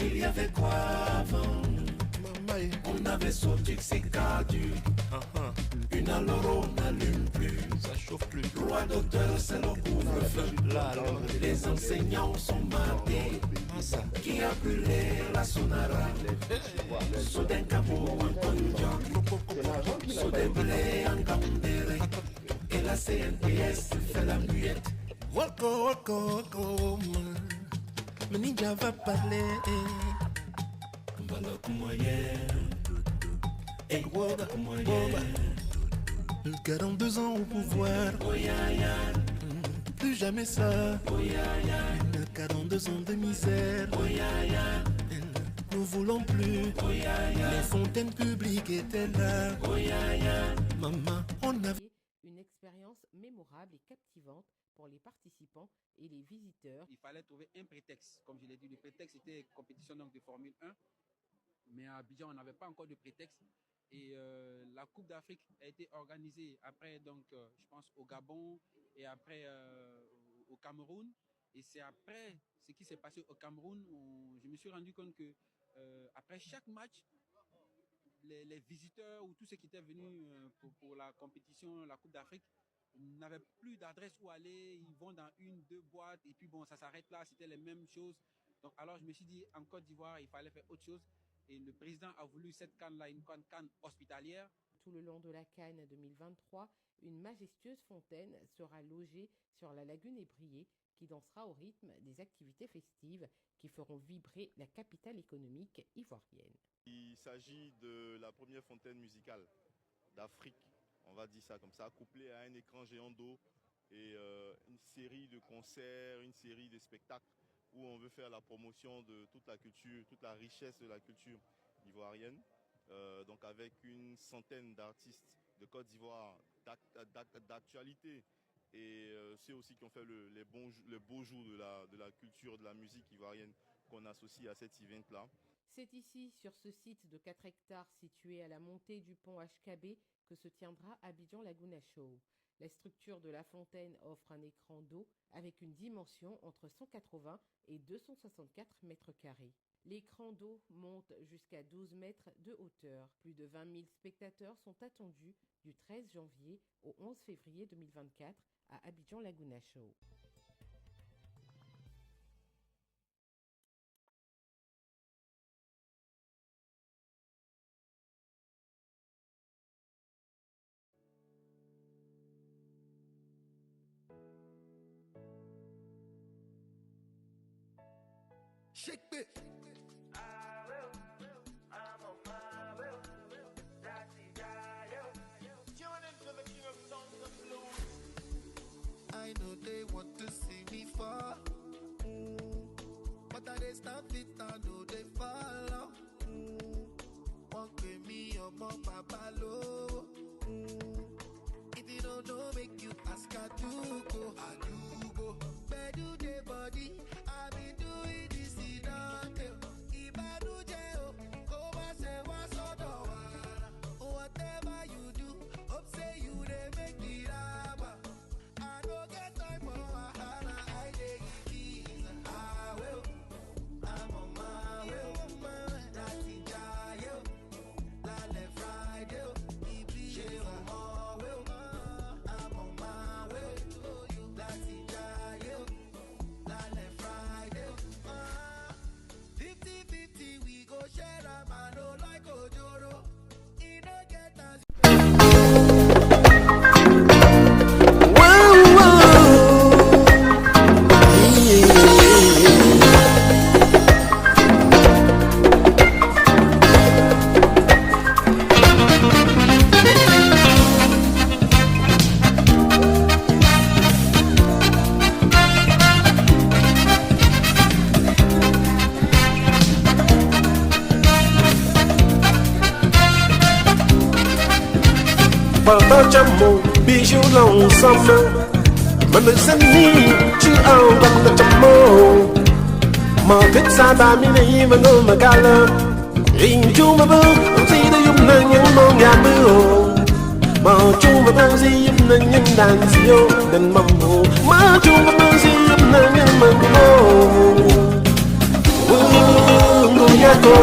Il y avait quoi avant? On avait sauté que c'est caduc. Une à l'euro n'allume plus. Ça chauffe plus. Loi d'auteur, c'est le couvre-feu. Les enseignants sont matés. Qui a brûlé la sonara? Soudain Cabo en Tonja. Soudain Blé en Gambéré. Et la CNPS fait la muette. Wako, wako, wako. Le ninja va parler. Balok moyen. Et Woba moyen. 42 ans au pouvoir. Plus jamais ça. 42 ans de misère. Nous voulons plus. Les fontaines publiques étaient là. Maman, on a une expérience mémorable et captivante pour les participants et les visiteurs. Il fallait trouver un prétexte. Comme je l'ai dit, le prétexte était compétition donc, de Formule 1. Mais à Abidjan, on n'avait pas encore de prétexte. Et la Coupe d'Afrique a été organisée après, donc, je pense, au Gabon et après au Cameroun. Et c'est après ce qui s'est passé au Cameroun où je me suis rendu compte que après chaque match, les visiteurs ou tous ceux qui étaient venus pour la compétition, la Coupe d'Afrique, n'avaient plus d'adresse où aller. Ils vont dans une, deux boîtes et puis bon, ça s'arrête là. C'était les mêmes choses. Donc alors je me suis dit, en Côte d'Ivoire, il fallait faire autre chose. Et le président a voulu cette canne-là, une canne hospitalière. Tout le long de la Cannes 2023, une majestueuse fontaine sera logée sur la lagune ébriée qui dansera au rythme des activités festives qui feront vibrer la capitale économique ivoirienne. Il s'agit de la première fontaine musicale d'Afrique, on va dire ça comme ça, couplée à un écran géant d'eau et une série de concerts, une série de spectacles où on veut faire la promotion de toute la culture, toute la richesse de la culture ivoirienne. Donc avec une centaine d'artistes de Côte d'Ivoire, d'actualité. Et ceux aussi qui ont fait les beaux jours de la culture, de la musique ivoirienne qu'on associe à cet event-là. C'est ici, sur ce site de 4 hectares situé à la montée du pont HKB, que se tiendra Abidjan Laguna Show. La structure de la fontaine offre un écran d'eau avec une dimension entre 180 et 264 mètres carrés. L'écran d'eau monte jusqu'à 12 mètres de hauteur. Plus de 20 000 spectateurs sont attendus du 13 janvier au 11 février 2024 à Abidjan Laguna Show. Shake it. I know they want to see me fall, but I they stop it. I know they follow. Walk with me up on Papa Low. If you don't know, make you ask. I do go. Bedu the body. I be doing this in Pendant j'aime bijou l'ensemble Manasani tu en t'amour Ma tête ça va mine even magala Inju mabu si de yum nan yang mong yabu Ma chu mabu si yum nan yang dan sio dan mamu Ma chu mabu si yum nan yang mamu Nguyako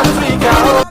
Africa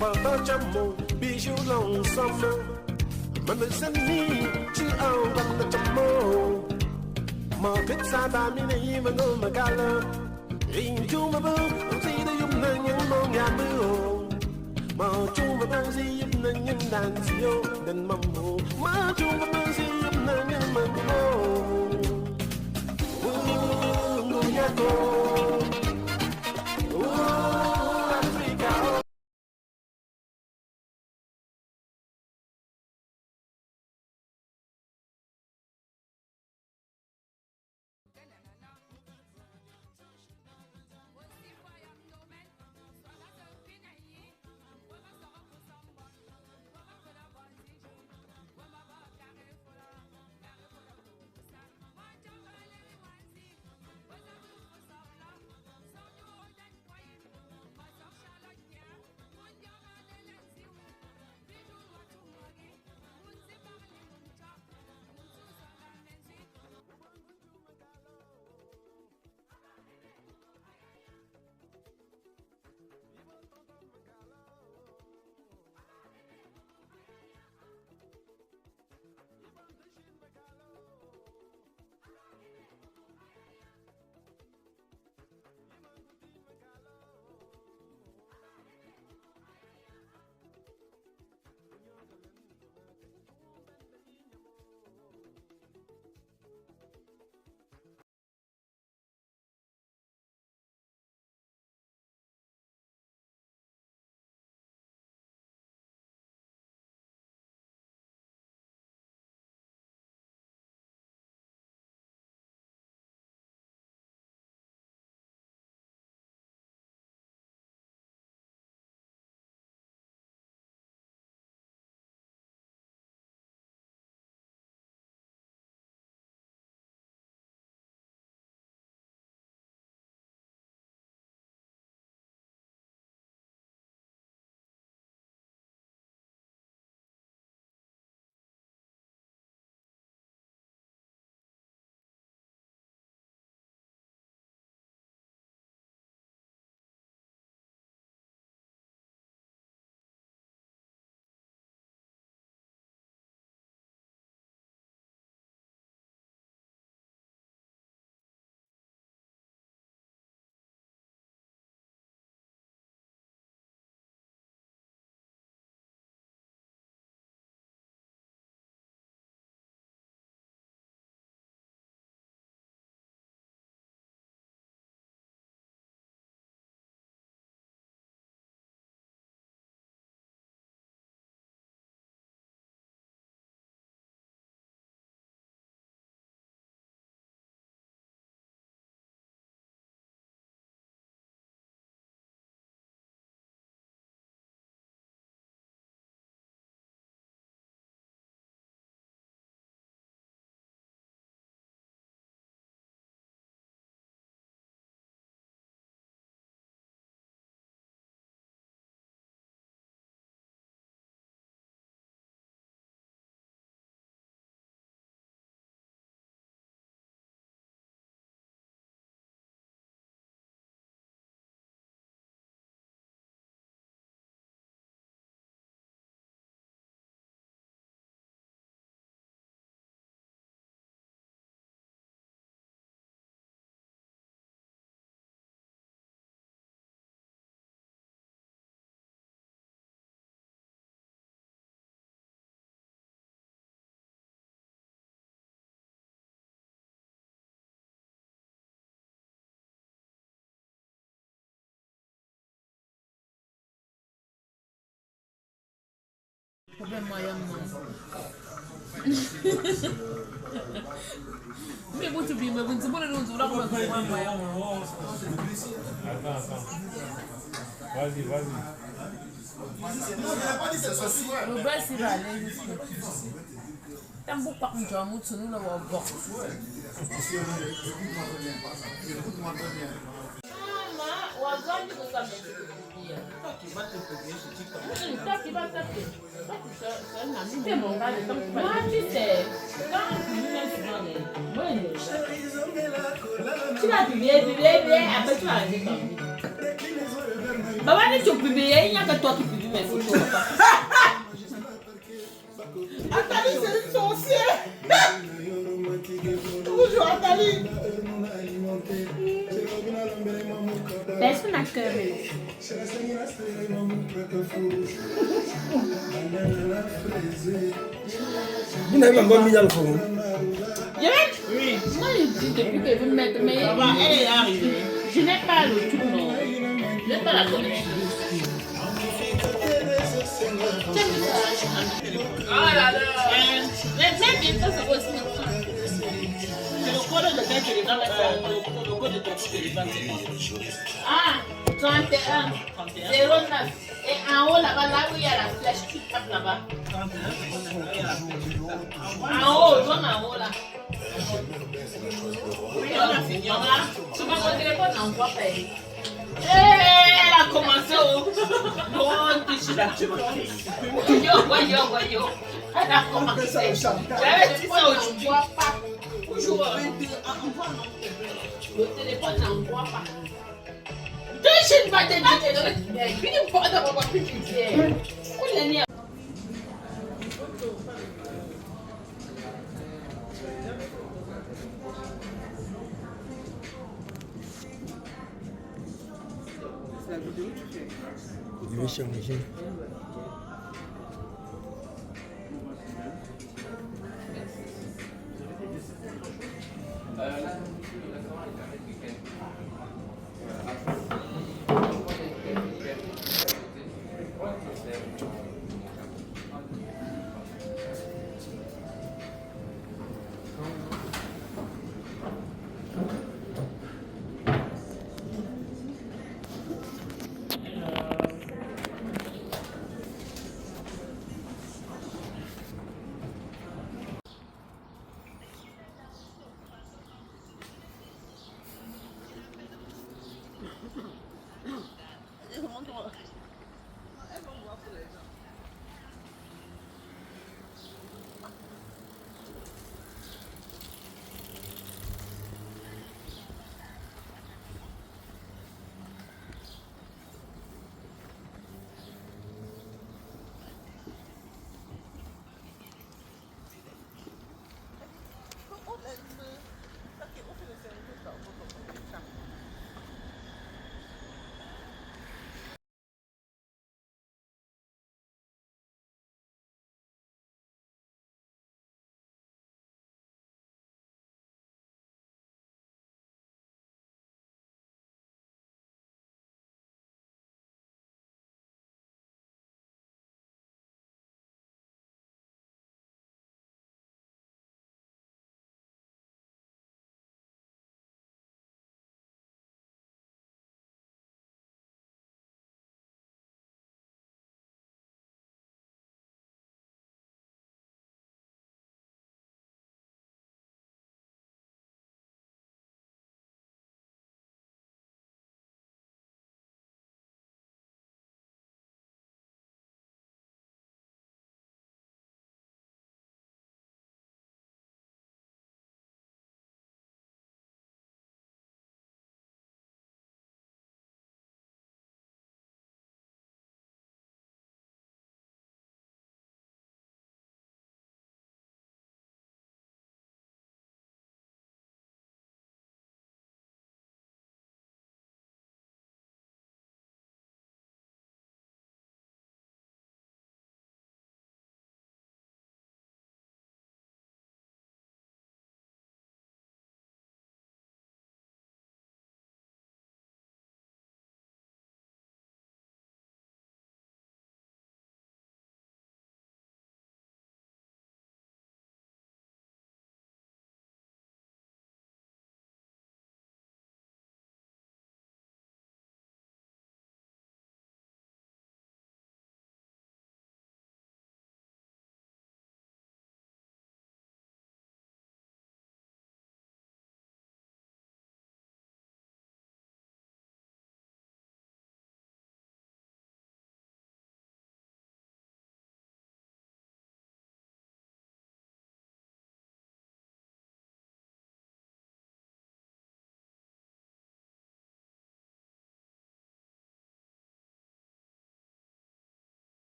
Pendant j'aime bijou l'ensemble Manasani tu en t'amour Ma tête ça va mine even magala Inju mabu si de yum nan yang mong yabu Ma chu mabu si yum nan yang dan sio dan mamu Ma chu mabu si yum nan yang mamu Nguyako Africa Problème moyen, mais bon, tu dis, mais vous ne savez pas le nom de la moyen. Attends. Vas-y. Le bas, c'est là, t'as beaucoup par contre, nous nous l'avons voir. Toi qui vas taper. C'est mon gars, moi tu sais, quand tu viens souvent, tu vas publier, après tu vas arrêter ton vie. Maman, tu publies, il n'y a que toi qui publies mes photos. Atali, c'est une sorcière. Toujours Atali. Personne n'a cœur. Vous n'avez pas encore mis dans le fond. Oui. Moi, je dis depuis que vous mettez, mais elle est arrivée. Je n'ai pas le tout, non. Je n'ai pas la connexion. Ah là là. Même bien ça, c'est aussi. C'est le code de ton téléphone. Le code de ton téléphone. Ah, 31, 09. Et en haut là-bas, là où il y a la flèche, tu tapes là-bas. En haut, zone en haut là. Oui, on a fini. Sur mon téléphone, on voit pas. Elle a commencé au bon tissu là. Yo. Elle a commencé. J'avais dit ça aujourd'hui. On ne voit pas. Toujours. Le téléphone, on ne voit pas. Deux chaînes va te dire. Puis il faut d'abord plus de on l'a mis. Je vais changer.